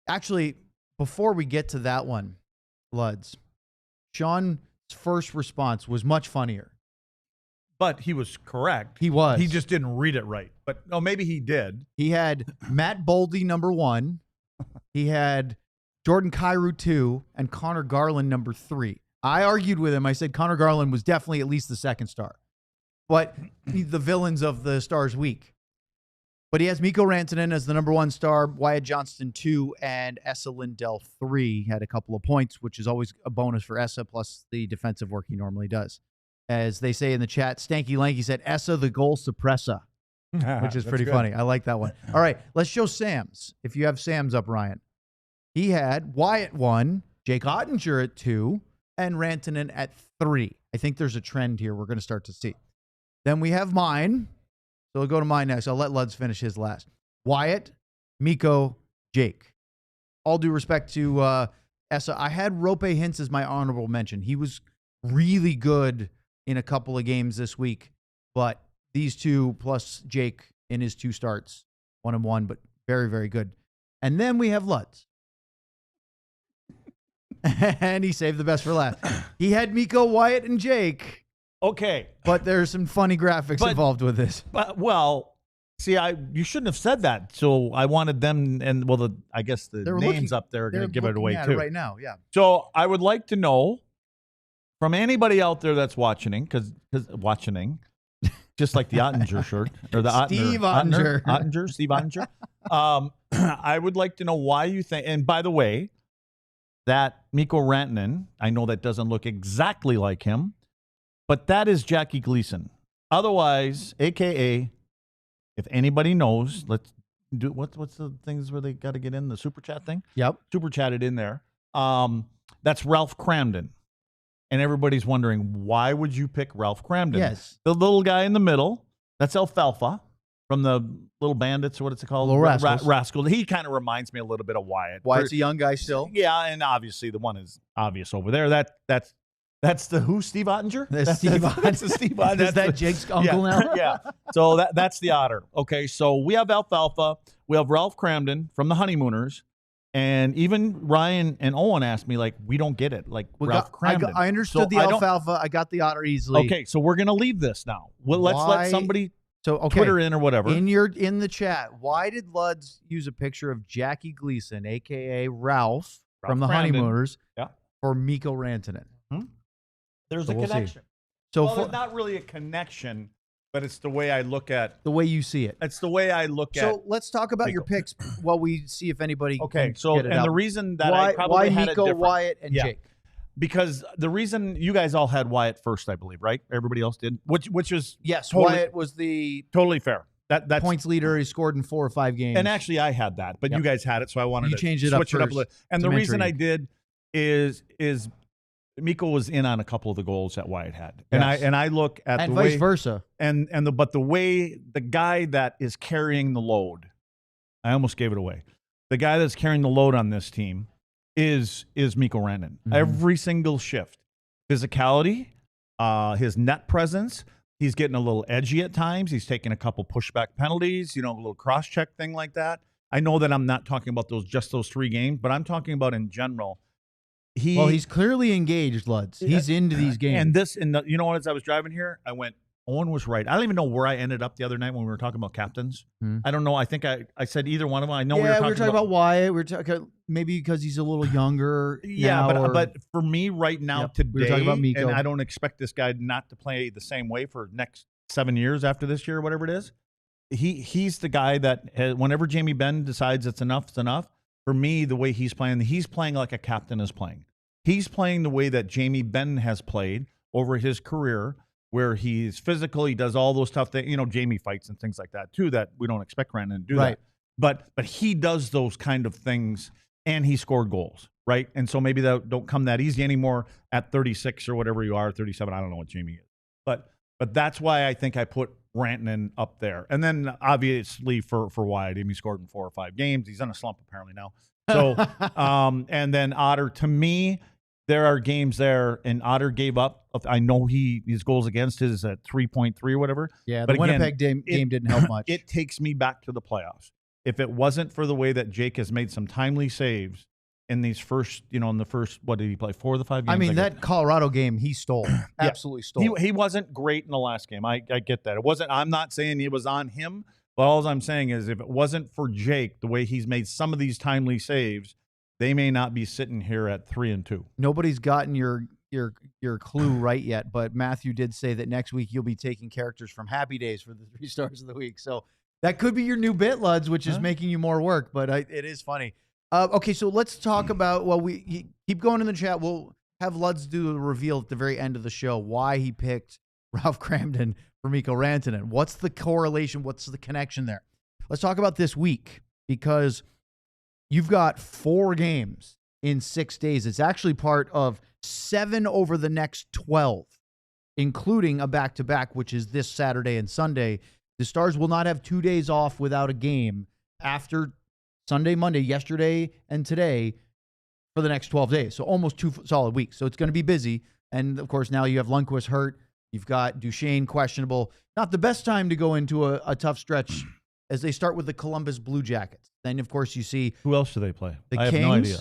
Actually, before we get to that one, Luds, Sean's first response was much funnier. But he was correct. He was. He just didn't read it right. But maybe he did. He had Matt Boldy, number 1. He had Jordan Kyrou 2, and Connor Garland number 3. I argued with him. I said Connor Garland was definitely at least the second star, but the villains of the Stars week. But he has Mikko Rantanen as the number 1 star, Wyatt Johnston 2, and Esa Lindell 3. Had a couple of points, which is always a bonus for Esa, plus the defensive work he normally does. As they say in the chat, Stanky Lanky said, Esa the goal suppressor, which is pretty funny. I like that one. All right, let's show Sam's. If you have Sam's up, Ryan. He had Wyatt 1, Jake Ottinger at 2, and Rantanen at 3. I think there's a trend here we're going to start to see. Then we have mine. So we'll go to mine next. I'll let Luds finish his last. Wyatt, Mikko, Jake. All due respect to Esa, I had Rope Hintz as my honorable mention. He was really good in a couple of games this week, but these two plus Jake in his 2 starts, 1-1, but very, very good. And then we have Luds. And he saved the best for last. He had Mikko, Wyatt, and Jake. Okay. But there's some funny graphics involved with this. But, well, see, you shouldn't have said that. So I wanted them, and I guess the names up there are going to give it away too. Right now, yeah. So I would like to know from anybody out there that's watching, because just like the Ottinger shirt or the Steve Ottinger. Steve Ottinger. I would like to know why you think. And by the way, that Mikko Rantanen, I know that doesn't look exactly like him, but that is Jackie Gleason. Otherwise, AKA, if anybody knows, let's do what's the things where they got to get in the super chat thing? Yep, super chatted in there. That's Ralph Cramden, and everybody's wondering why would you pick Ralph Cramden? Yes, the little guy in the middle. That's Alfalfa from the Little Bandits, or what it's called? Little Rascals. Rascals. He kind of reminds me a little bit of Wyatt. Wyatt's a young guy still. Yeah, and obviously the one is obvious over there. That's the who? Steve Ottinger? That's Steve Ottinger. That's the Steve Ottinger. Is that Jake's uncle now? Yeah. So that's the Otter. Okay, so we have Alfalfa. We have Ralph Cramden from the Honeymooners. And even Ryan and Owen asked me, like, we don't get it. Like, Ralph Cramden. I understood the Alfalfa. I got the Otter easily. Okay, so we're going to leave this now. Well, let's let somebody Twitter in or whatever. In the chat, why did Luds use a picture of Jackie Gleason, a.k.a. Ralph from the Cramden. Honeymooners, for Mikko Rantanen? There's a we'll connection. See. So it's not really a connection, but it's the way I look at the way you see it. It's the way I look at. So let's talk about your picks while we see if anybody. Okay. Can get it out. The reason that I probably why had Mikko, Wyatt, and Jake. Because the reason you guys all had Wyatt first, I believe, right? Everybody else did, which is yes. Totally, Wyatt was the totally fair. That's points leader. He scored in 4 or 5 games. And actually, I had that, but you guys had it, so I wanted to change it switch up it up a little. And the reason I did is Mikko was in on a couple of the goals that Wyatt had, and I look at and the vice way, versa, but the way the guy that is carrying the load, I almost gave it away. The guy that's carrying the load on this team is Mikko Rantanen. Mm-hmm. Every single shift, physicality, his net presence. He's getting a little edgy at times. He's taking a couple pushback penalties, a little cross-check thing like that. I know that I'm not talking about those 3 games, but I'm talking about in general. He's clearly engaged, Luds. He's into these games. You know what? As I was driving here, I went, Owen was right. I don't even know where I ended up the other night when we were talking about captains. I don't know. I think I said either one of them. I know we were talking about Wyatt. We were talking maybe because he's a little younger. But for me right now today, we were talking about Mikko. And I don't expect this guy not to play the same way for next 7 years after this year or whatever it is. He's the guy that whenever Jamie Benn decides it's enough, it's enough. For me, the way he's playing like a captain is playing. He's playing the way that Jamie Benn has played over his career, where he's physical, he does all those tough things. Jamie fights and things like that too, that we don't expect Rantanen to do that. But he does those kind of things, and he scored goals, right? And so maybe that don't come that easy anymore at 36 or whatever you are, 37. I don't know what Jamie is. But that's why I think I put Rantanen up there. And then obviously for Wyatt, he scored in 4 or 5 games. He's on a slump apparently now. So and then Otter, to me, there are games there, and Otter gave up. I know his goals against is at 3.3 or whatever. Yeah, but Winnipeg game didn't help much. It takes me back to the playoffs. If it wasn't for the way that Jake has made some timely saves in these first, what did he play? 4 of the 5 games? I mean, that Colorado game, he stole. Absolutely stole. He wasn't great in the last game. I get that. I'm not saying it was on him, but all I'm saying is if it wasn't for Jake, the way he's made some of these timely saves, they may not be sitting here at 3-2. Nobody's gotten your clue right yet, but Matthew did say that next week you'll be taking characters from Happy Days for the 3 stars of the week. So that could be your new bit, Luds, which is making you more work, but it is funny. Okay, so let's talk about, keep going in the chat. We'll have Luds do the reveal at the very end of the show, why he picked Ralph Cramden for Mikko Rantanen. What's the correlation? What's the connection there? Let's talk about this week, because you've got 4 games in 6 days. It's actually part of 7 over the next 12, including a back-to-back, which is this Saturday and Sunday. The Stars will not have 2 days off without a game after Sunday, Monday, yesterday, and today for the next 12 days. So almost 2 solid weeks. So it's going to be busy. And, of course, now you have Lundkvist hurt. You've got Duchene questionable. Not the best time to go into a tough stretch as they start with the Columbus Blue Jackets. Then, of course, you see... Who else do they play? I have Kings. No idea.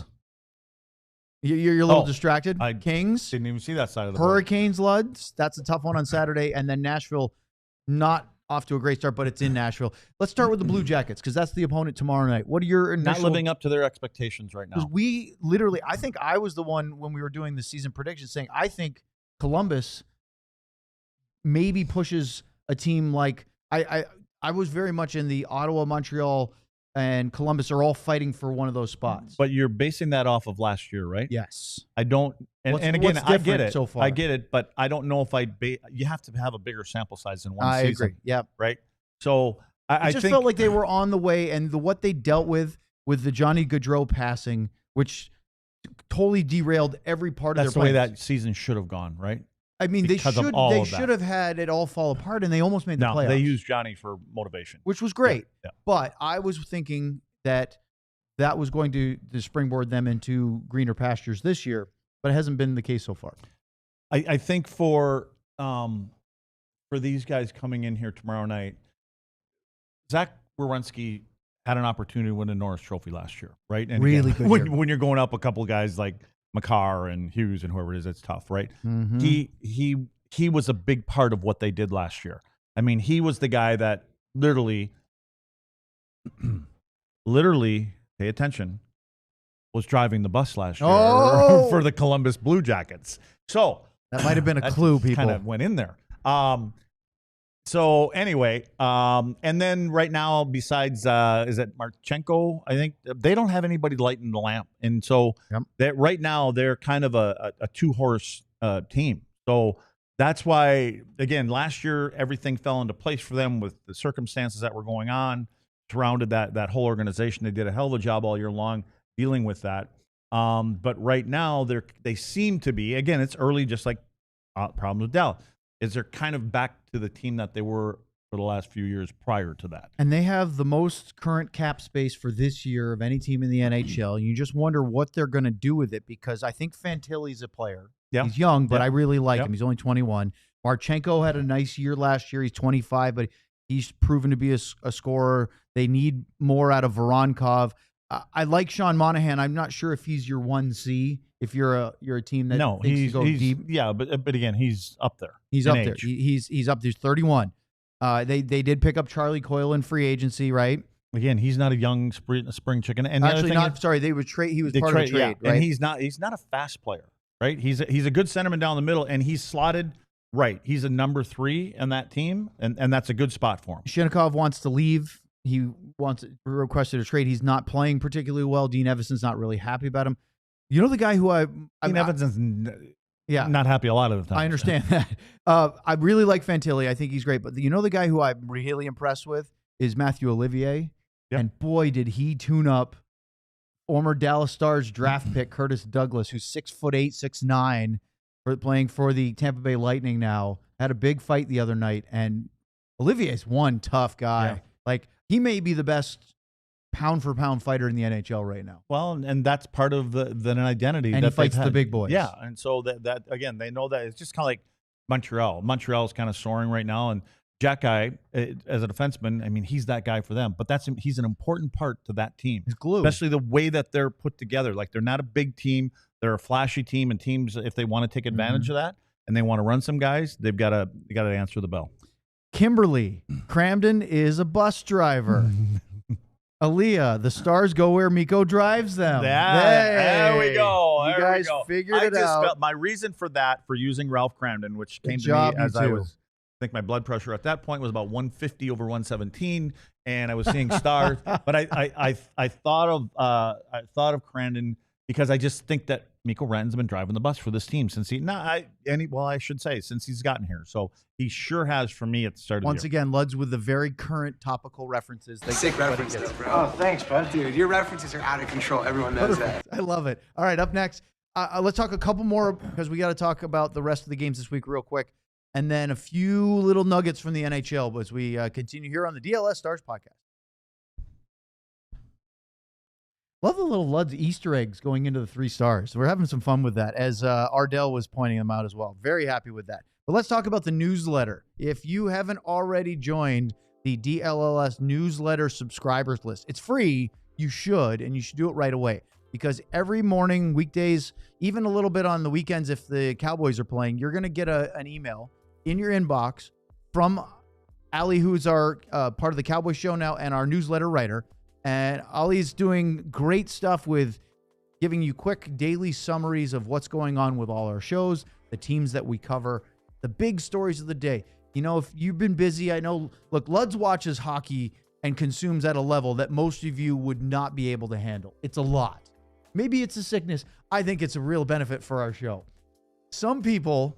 You're a little distracted. Kings. Didn't even see that side of the Hurricanes, Luds. That's a tough one on Saturday. And then Nashville, not off to a great start, but it's in Nashville. Let's start with the Blue Jackets, because that's the opponent tomorrow night. What are your initial... Not living up to their expectations right now. We literally... I think I was the one, when we were doing the season predictions, saying I think Columbus maybe pushes a team like... I was very much in the Ottawa, Montreal, and Columbus are all fighting for one of those spots. But you're basing that off of last year, right? Yes. I don't. And again, I get it. So far. I get it, but I don't know if you have to have a bigger sample size in one season. I agree. Yep. Right. So I just think, felt like they were on the way, and what they dealt with the Johnny Gaudreau passing, which totally derailed every part of their plans. That's the way that season should have gone, right? I mean, they should have had it all fall apart, and they almost made the playoffs. They used Johnny for motivation, which was great. Yeah. But I was thinking that was going to springboard them into greener pastures this year, but it hasn't been the case so far. I think for these guys coming in here tomorrow night, Zach Werenski had an opportunity to win a Norris Trophy last year, right? And really again, good when you're going up a couple of guys like Makar and Hughes and whoever it is, it's tough, right? Mm-hmm. He was a big part of what they did last year. I mean, he was the guy that literally, pay attention, was driving the bus last year for the Columbus Blue Jackets. So that might have been a clue. People kind of went in there. So anyway, and then right now, besides, is it Marchenko? I think they don't have anybody lighting the lamp. And so that right now they're kind of a 2-horse team. So that's why, again, last year, everything fell into place for them with the circumstances that were going on, surrounded that whole organization. They did a hell of a job all year long dealing with that. But right now they seem to be, again, it's early, just like problems with Dell. They're kind of back to the team that they were for the last few years prior to that. And they have the most current cap space for this year of any team in the NHL. You just wonder what they're going to do with it, because I think Fantilli's a player. Yeah. He's young, but I really like him. He's only 21. Marchenko had a nice year last year. He's 25, but he's proven to be a scorer. They need more out of Voronkov. I like Sean Monahan. I'm not sure if he's your 1C. If you're a team that thinks to go deep, yeah, but again, he's up there. He's up there. He's up there. He's 31. They did pick up Charlie Coyle in free agency, right? Again, he's not a young spring chicken. And actually, they would trade. He was part of the trade, right? And he's not a fast player, right? He's a good centerman down the middle, and he's slotted right. He's a number 3 in that team, and that's a good spot for him. Shinnikov wants to leave. He requested a trade. He's not playing particularly well. Dean Evanson's not really happy about him. You know the guy who Dean Evanson's not happy a lot of the time. I understand that. I really like Fantilli. I think he's great. But you know the guy who I'm really impressed with is Matthew Olivier. Yep. And boy, did he tune up former Dallas Stars draft pick Curtis Douglas, who's 6'8", 6'9", playing for the Tampa Bay Lightning now. Had a big fight the other night. And Olivier's one tough guy. Yeah. Like, he may be the best pound-for-pound fighter in the NHL right now. Well, and that's part of the identity. And he fights the big boys. Yeah, and so that again, they know that. It's just kind of like Montreal. Montreal's kind of soaring right now, and Jack Guy, as a defenseman, I mean, he's that guy for them. But he's an important part to that team. He's glue. Especially the way that they're put together. Like, they're not a big team. They're a flashy team, and teams, if they want to take advantage of that and they want to run some guys, they got to answer the bell. Kimberly, Cramden is a bus driver. Aaliyah, the stars go where Miko drives them. There we go. You guys figured it out. My reason for that, for using Ralph Cramden, which came to me as I was, I think my blood pressure at that point was about 150 over 117, and I was seeing stars. But I thought of Cramden because I just think that Mikko Rantan's been driving the bus for this team since I should say since he's gotten here. So he sure has for me at the start of the year. Once again, Luds with the very current topical references. Sick references, bro. Oh, thanks, bud. Dude, your references are out of control. Everyone knows that. I love it. All right, up next, let's talk a couple more because we got to talk about the rest of the games this week real quick. And then a few little nuggets from the NHL as we continue here on the DLS Stars podcast. Love the little Luds Easter eggs going into the 3 stars. We're having some fun with that, as Ardell was pointing them out as well. Very happy with that. But let's talk about the newsletter. If you haven't already joined the DLLS newsletter subscribers list, it's free. You should, and you should do it right away. Because every morning, weekdays, even a little bit on the weekends if the Cowboys are playing, you're going to get an email in your inbox from Ali, who's our part of the Cowboys show now and our newsletter writer. And Ali's doing great stuff with giving you quick daily summaries of what's going on with all our shows, the teams that we cover, the big stories of the day. You know, if you've been busy, I know, look, Luds watches hockey and consumes at a level that most of you would not be able to handle. It's a lot. Maybe it's a sickness. I think it's a real benefit for our show. Some people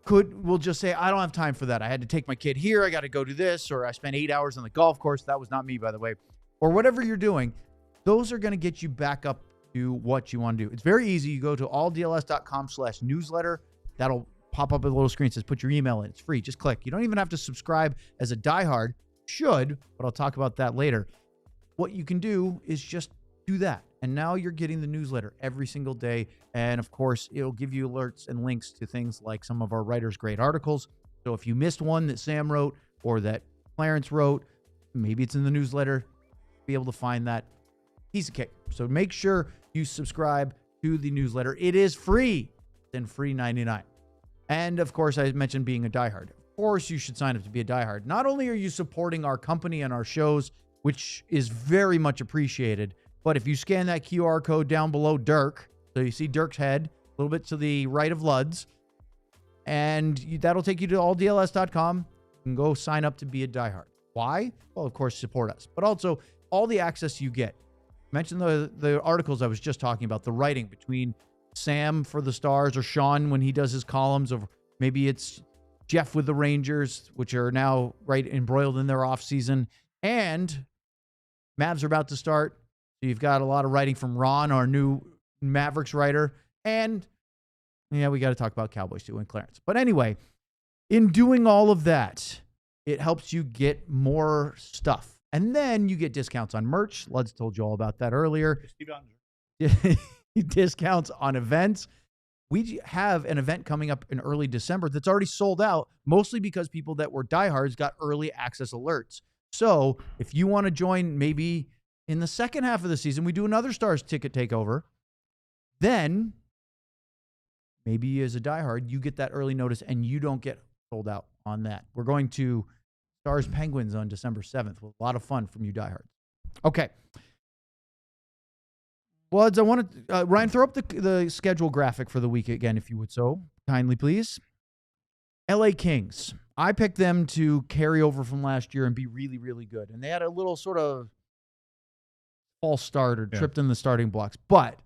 will just say, I don't have time for that. I had to take my kid here. I got to go do this. Or I spent 8 hours on the golf course. That was not me, by the way. Or whatever you're doing, those are going to get you back up to what you want to do. It's very easy. You go to alldls.com/newsletter. That'll pop up a little screen that says put your email in. It's free. Just click. You don't even have to subscribe as a diehard. Should, but I'll talk about that later. What you can do is just do that. And now you're getting the newsletter every single day. And of course, it'll give you alerts and links to things like some of our writers' great articles. So if you missed one that Sam wrote or that Clarence wrote, maybe it's in the newsletter, be able to find that piece of cake. So make sure you subscribe to the newsletter. It is free. Then free 99. And of course, I mentioned being a diehard. Of course, you should sign up to be a diehard. Not only are you supporting our company and our shows, which is very much appreciated, but if you scan that QR code down below Dirk, so you see Dirk's head a little bit to the right of Luds, and that'll take you to alldls.com. You can go sign up to be a diehard. Why? Well, of course, support us, but also all the access you get. Mention the articles I was just talking about, the writing between Sam for the Stars or Sean when he does his columns, or maybe it's Jeff with the Rangers, which are now right embroiled in their off season, and Mavs are about to start. So you've got a lot of writing from Ron, our new Mavericks writer, and yeah, we got to talk about Cowboys too and Clarence. But anyway, in doing all of that, it helps you get more stuff. And then you get discounts on merch. Luds told you all about that earlier. Discounts on events. We have an event coming up in early December that's already sold out, mostly because people that were diehards got early access alerts. So if you want to join maybe in the second half of the season, we do another Stars ticket takeover, then maybe as a diehard, you get that early notice and you don't get sold out on that. We're going to Stars Penguins on December 7th with a lot of fun from you diehards. Okay. Luds, I want to, Ryan, throw up the schedule graphic for the week again, if you would so kindly, please. LA Kings. I picked them to carry over from last year and be really, really good. And they had a little sort of false start or tripped in the starting blocks. But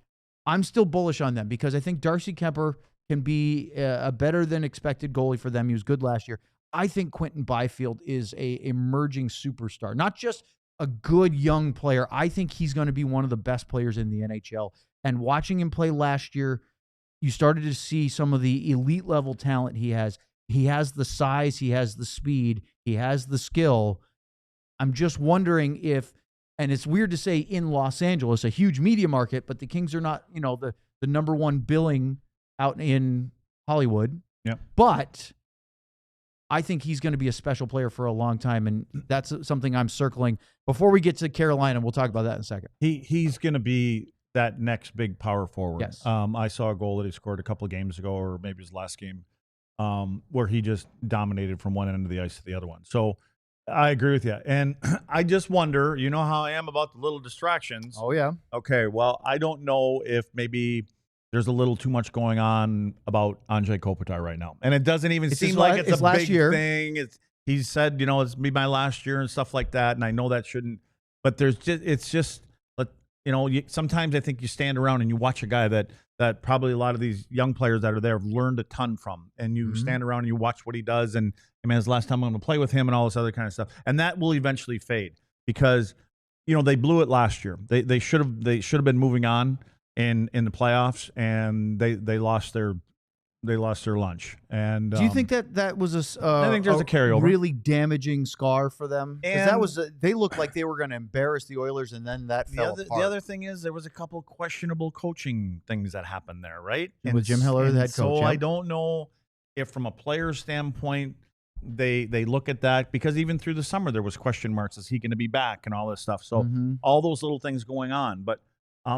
I'm still bullish on them because I think Darcy Kemper can be a better than expected goalie for them. He was good last year. I think Quentin Byfield is a emerging superstar, not just a good young player. I think he's going to be one of the best players in the NHL. And watching him play last year, you started to see some of the elite level talent he has. He has the size, he has the speed, he has the skill. I'm just wondering if, and it's weird to say in Los Angeles, a huge media market, but the Kings are not, you know, the number one billing out in Hollywood. Yeah. But I think he's going to be a special player for a long time, and that's something I'm circling. Before we get to Carolina, we'll talk about that in a second. He's going to be that next big power forward. Yes. I saw a goal that he scored a couple of games ago, or maybe his last game, where he just dominated from one end of the ice to the other one. So I agree with you. And I just wonder, you know how I am about the little distractions. Oh, yeah. Okay, well, I don't know if maybe there's a little too much going on about Andrei Kopitar right now. And it doesn't even seem like it's a last big year. thing. He said, it's be my last year and stuff like that. And I know that shouldn't, but sometimes I think you stand around and you watch a guy that probably a lot of these young players that are there have learned a ton from. And you stand around and you watch what he does. And it's the last time I'm going to play with him and all this other kind of stuff. And that will eventually fade because, they blew it last year. They should have been moving on in the playoffs, and they lost their lunch. And do you think that was I think there's a carryover, really damaging scar for them? Because they looked like they were going to embarrass the Oilers, and then that fell apart. The other thing is there was a couple questionable coaching things that happened there, right? And with Jim Hiller, the head coach. So I don't know if, from a player standpoint, they look at that, because even through the summer there was question marks: is he going to be back and all this stuff? So all those little things going on, but.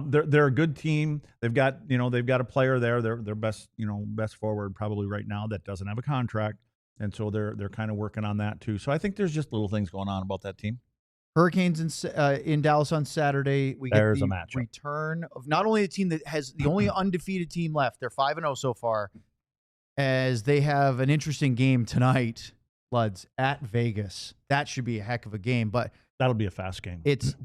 They're a good team. They've got a player there. Their best forward probably right now that doesn't have a contract, and so they're kind of working on that too. So I think there's just little things going on about that team. Hurricanes in Dallas on Saturday. There's get a the matchup. Return of not only a team that has the only undefeated team left. They're 5-0 so far, as they have an interesting game tonight. Luds at Vegas. That should be a heck of a game, but that'll be a fast game. It's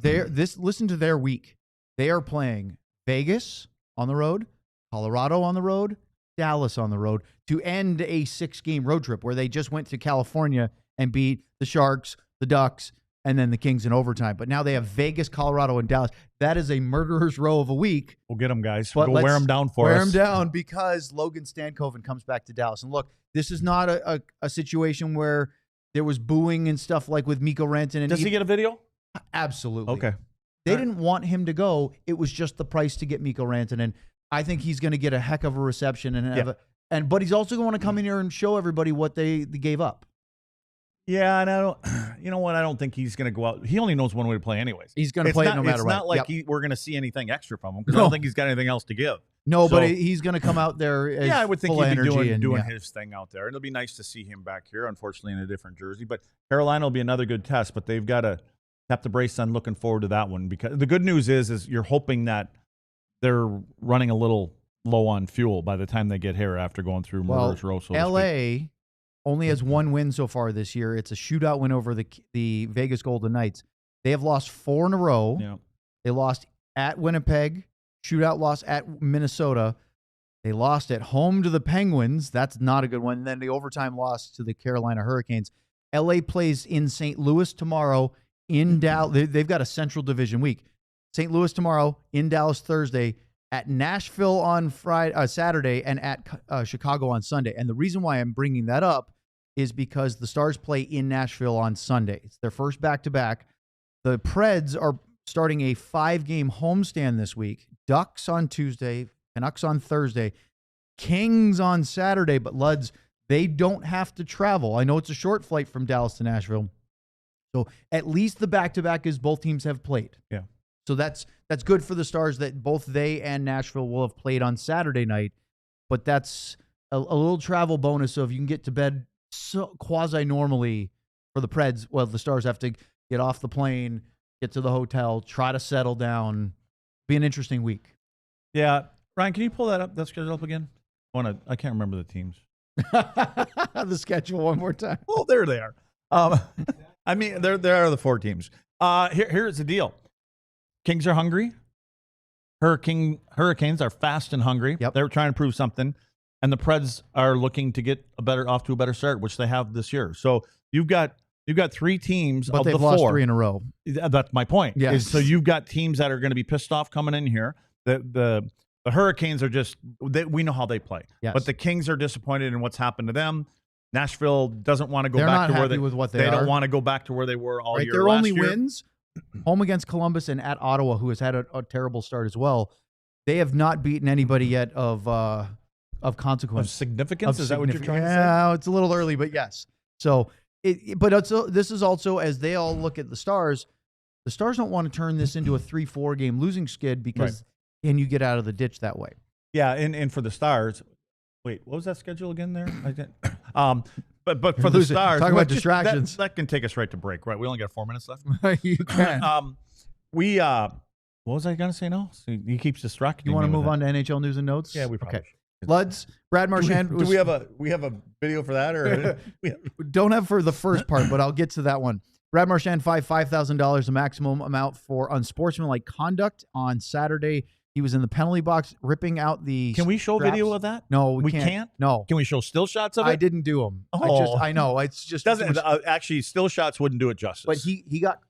listen to their week. They are playing Vegas on the road, Colorado on the road, Dallas on the road to end a 6-game road trip where they just went to California and beat the Sharks, the Ducks, and then the Kings in overtime. But now they have Vegas, Colorado, and Dallas. That is a murderer's row of a week. We'll get them, guys. But Go wear them down for us. Wear them down because Logan Stankoven comes back to Dallas. And look, this is not a situation where there was booing and stuff like with Mikko Rantanen. Does he get a video? Absolutely. Okay. They didn't want him to go. It was just the price to get Mikko Rantanen. I think he's going to get a heck of a reception but he's also going to come in here and show everybody what they gave up. Yeah, and I don't. You know what? I don't think he's going to go out. He only knows one way to play, anyways. He's going to play it no matter what. It's not like we're going to see anything extra from him, because I don't think he's got anything else to give. No, but he's going to come out there. I would think he'd be doing and his thing out there. It'll be nice to see him back here. Unfortunately, in a different jersey, but Carolina will be another good test. But they've got to tap the brace on. Looking forward to that one, because the good news is you're hoping that they're running a little low on fuel by the time they get here after going through murderous row. So LA only has one win so far this year. It's a shootout win over the Vegas Golden Knights. They have lost 4 in a row. Yeah. They lost at Winnipeg, shootout loss at Minnesota. They lost at home to the Penguins. That's not a good one. And then the overtime loss to the Carolina Hurricanes. LA plays in St. Louis tomorrow. In Dallas, they've got a Central Division week. St. Louis tomorrow, in Dallas Thursday, at Nashville on Saturday, and at Chicago on Sunday. And the reason why I'm bringing that up is because the Stars play in Nashville on Sunday. It's their first back-to-back. The Preds are starting a 5-game homestand this week. Ducks on Tuesday, Canucks on Thursday, Kings on Saturday. But Luds, they don't have to travel. I know it's a short flight from Dallas to Nashville. So at least the back-to-back is both teams have played. Yeah. So that's good for the Stars that both they and Nashville will have played on Saturday night. But that's a little travel bonus. So if you can get to bed quasi-normally for the Preds, well, the Stars have to get off the plane, get to the hotel, try to settle down. Be an interesting week. Yeah. Ryan, can you pull that schedule up again? I can't remember the teams. The schedule one more time. Oh, there they are. I mean, there are the 4 teams. Here's the deal. Kings are hungry. Hurricanes are fast and hungry. Yep. They're trying to prove something. And the Preds are looking to get off to a better start, which they have this year. So you've got 3 teams but of they've the lost 4. 3 in a row. That's my point. Yes. So you've got teams that are going to be pissed off coming in here. The Hurricanes are we know how they play. Yes. But the Kings are disappointed in what's happened to them. Nashville doesn't want to go They're back not to where happy with what they are. don't want to go back to where they were all year. Their last only year. wins home against Columbus and at Ottawa, who has had a terrible start as well. They have not beaten anybody yet of consequence. Of significance? Is that what you're trying to say? Yeah, it's a little early, but yes. So, this is also, as they all look at the Stars don't want to turn this into a 3-4 game losing skid, because can you get out of the ditch that way? Yeah, and for the Stars, wait, what was that schedule again there? But for the Stars, talk about just- distractions. That can take us right to break, right? We only got 4 minutes left. You can. What was I going to say now? So he keeps distracting. You want to me with move that. on to NHL News and Notes? Yeah, we probably should. Luds, Brad Marchand. Do we have a video for that, or Don't have for the first part, but I'll get to that one. Brad Marchand fined $5,000, the maximum amount for unsportsmanlike conduct. On Saturday, he was in the penalty box ripping out the. Can we show straps. video of that? No, We can't. can't? No, Can we show still shots of it? I didn't do them. Oh. I know it's just Doesn't actually still shots wouldn't do it justice. But he got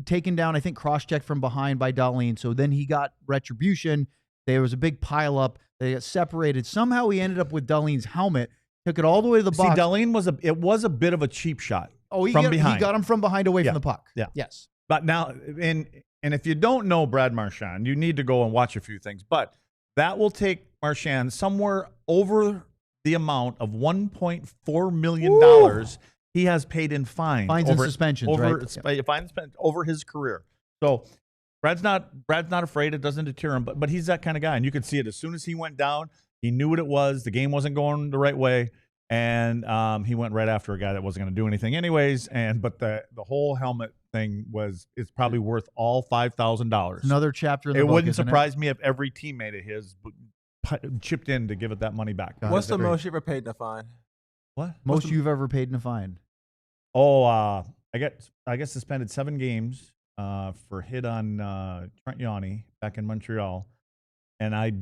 taken down, I think, cross-checked from behind by Dlls. So then he got retribution. There was a big pile-up. They got separated. Somehow he ended up with Dlls' helmet, took it all the way to the box. See, Dlls was a bit of a cheap shot. Oh, he from behind. got him from behind away Yeah. from the puck. Yeah. Yes. But now, and if you don't know Brad Marchand, you need to go and watch a few things. But that will take Marchand somewhere over the amount of $1.4 million he has paid in fines. Fines and suspensions, right? Fines over his career. So Brad's not afraid. It doesn't deter him. But he's that kind of guy, and you could see it as soon as he went down. He knew what it was. The game wasn't going the right way. And he went right after a guy that wasn't going to do anything anyways. But the whole helmet thing is probably worth all $5,000. Another chapter in the It book, wouldn't isn't surprise me if every teammate of his chipped in to give it that money back. God, What's the that's great. most you ever paid in a fine? What? Most you've ever paid in a fine? Oh, I got suspended 7 games for hit on Trent Yanni back in Montreal, and I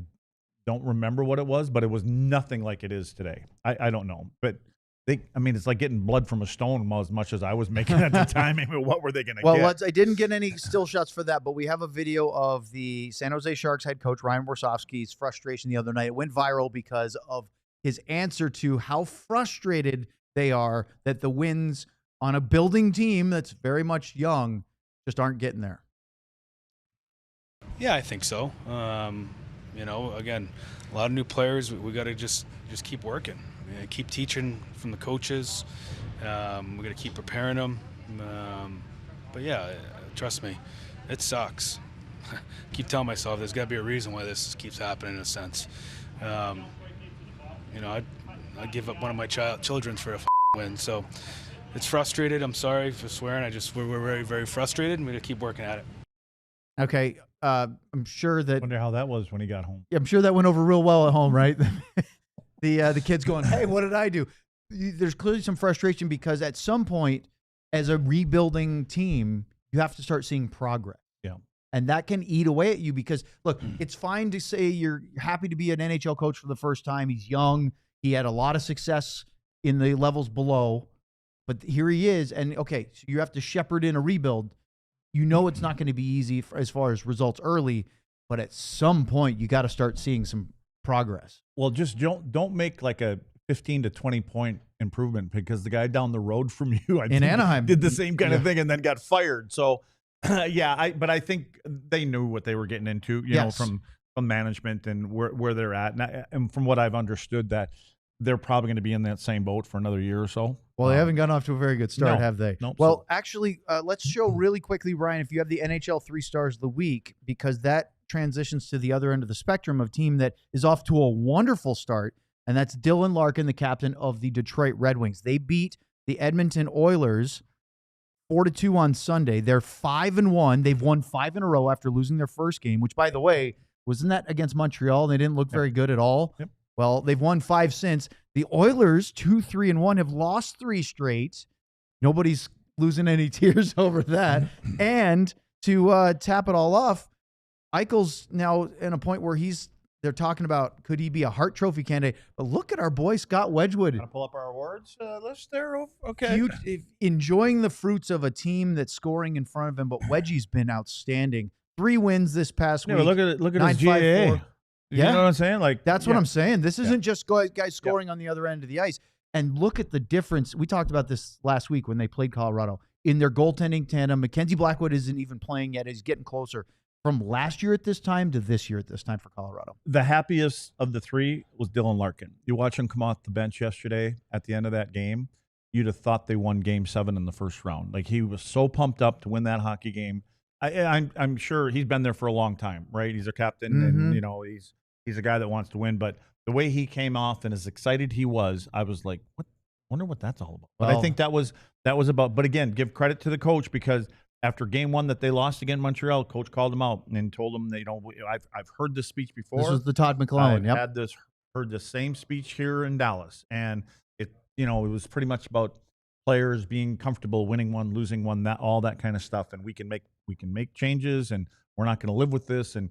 don't remember what it was, but it was nothing like it is today. I don't know, but it's like getting blood from a stone as much as I was making at the time. I mean, what were they going to get? Well, I didn't get any still shots for that, but we have a video of the San Jose Sharks head coach Ryan Warsofsky's frustration the other night. It went viral because of his answer to how frustrated they are that the wins on a building team that's very much young just aren't getting there. Yeah, I think so. Again, a lot of new players. We got to just keep working, keep teaching from the coaches. We got to keep preparing them. But yeah, trust me, it sucks. Keep telling myself there's got to be a reason why this keeps happening. In a sense, I'd give up one of my children for a win. So it's frustrated. I'm sorry for swearing. We're very, very frustrated, and we got to keep working at it. Okay. I'm sure that. Wonder how that was when he got home. I'm sure that went over real well at home, right? The kids going, "Hey, what did I do?" There's clearly some frustration because at some point, as a rebuilding team, you have to start seeing progress. Yeah. And that can eat away at you because, look, it's fine to say you're happy to be an NHL coach for the first time. He's young. He had a lot of success in the levels below. But here he is. And, okay, so you have to shepherd in a rebuild. You know it's not going to be easy as far as results early. But at some point, you got to start seeing some progress. Well, just don't make like a 15 to 20 point improvement because the guy down the road from you In Anaheim did the same kind of thing and then got fired. So, but I think they knew what they were getting into, you know, from management and where they're at. And from what I've understood, that they're probably going to be in that same boat for another year or so. Well, they haven't gotten off to a very good start, have they? Nope. Well, actually, let's show really quickly, Brian, if you have the NHL 3 Stars of the Week, because that transitions to the other end of the spectrum of team that is off to a wonderful start, and that's Dylan Larkin, the captain of the Detroit Red Wings. They beat the Edmonton Oilers 4-2 on Sunday. They're 5-1. They've won 5 in a row after losing their first game, which, by the way, wasn't that against Montreal? They didn't look very good at all. Yep. Well, they've won 5 since. The Oilers, 2-3-1, have lost 3 straight. Nobody's losing any tears over that. And to tap it all off, Eichel's now in a point where they're talking about could he be a Hart Trophy candidate. But look at our boy, Scott Wedgwood. Want to pull up our awards list there? Okay. Enjoying the fruits of a team that's scoring in front of him, but Wedgie's been outstanding. 3 wins this past week. Look at his GAA. You know what I'm saying? Like that's what I'm saying. This isn't just guys scoring on the other end of the ice. And look at the difference. We talked about this last week when they played Colorado. In their goaltending tandem, Mackenzie Blackwood isn't even playing yet. He's getting closer from last year at this time to this year at this time for Colorado. The happiest of the 3 was Dylan Larkin. You watch him come off the bench yesterday at the end of that game, you'd have thought they won Game 7 in the first round. Like he was so pumped up to win that hockey game. I'm sure he's been there for a long time, right? He's a captain, and you know he's a guy that wants to win. But the way he came off and as excited he was, I was like, Wonder what that's all about. But I think that was about. But again, give credit to the coach, because after game 1 that they lost against Montreal, coach called them out and told them that, I've heard this speech before. This was the Todd McLellan. I've heard the same speech here in Dallas, and it was pretty much about players being comfortable winning one, losing one, all that kind of stuff, and we can make changes, and we're not going to live with this. And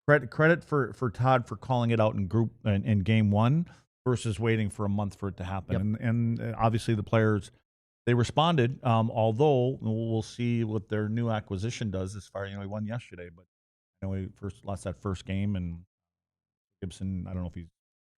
credit for Todd for calling it out in game 1 versus waiting for a month for it to happen. Yep. And obviously the players, they responded. Although we'll see what their new acquisition does. As far he won yesterday, but he lost that first game, and Gibson, I don't know if he's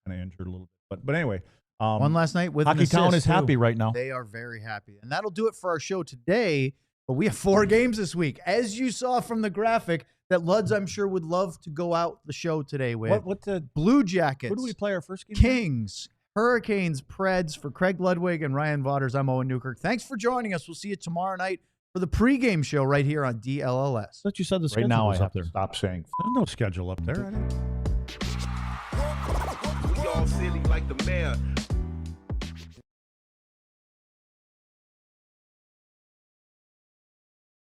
kind of injured a little bit, but anyway. Won last night with Hockey Town is happy right now. They are very happy. And that'll do it for our show today. But we have 4 games this week. As you saw from the graphic, that Luds, I'm sure, would love to go out the show today with. What the Blue Jackets. Who do we play our first game? Kings, Hurricanes, Preds. For Craig Ludwig and Ryan Vaughters, I'm Owen Newkirk. Thanks for joining us. We'll see you tomorrow night for the pregame show right here on DLLS. I thought you said the schedule was up there. Stop saying. There's no schedule up there. We all silly like the mayor.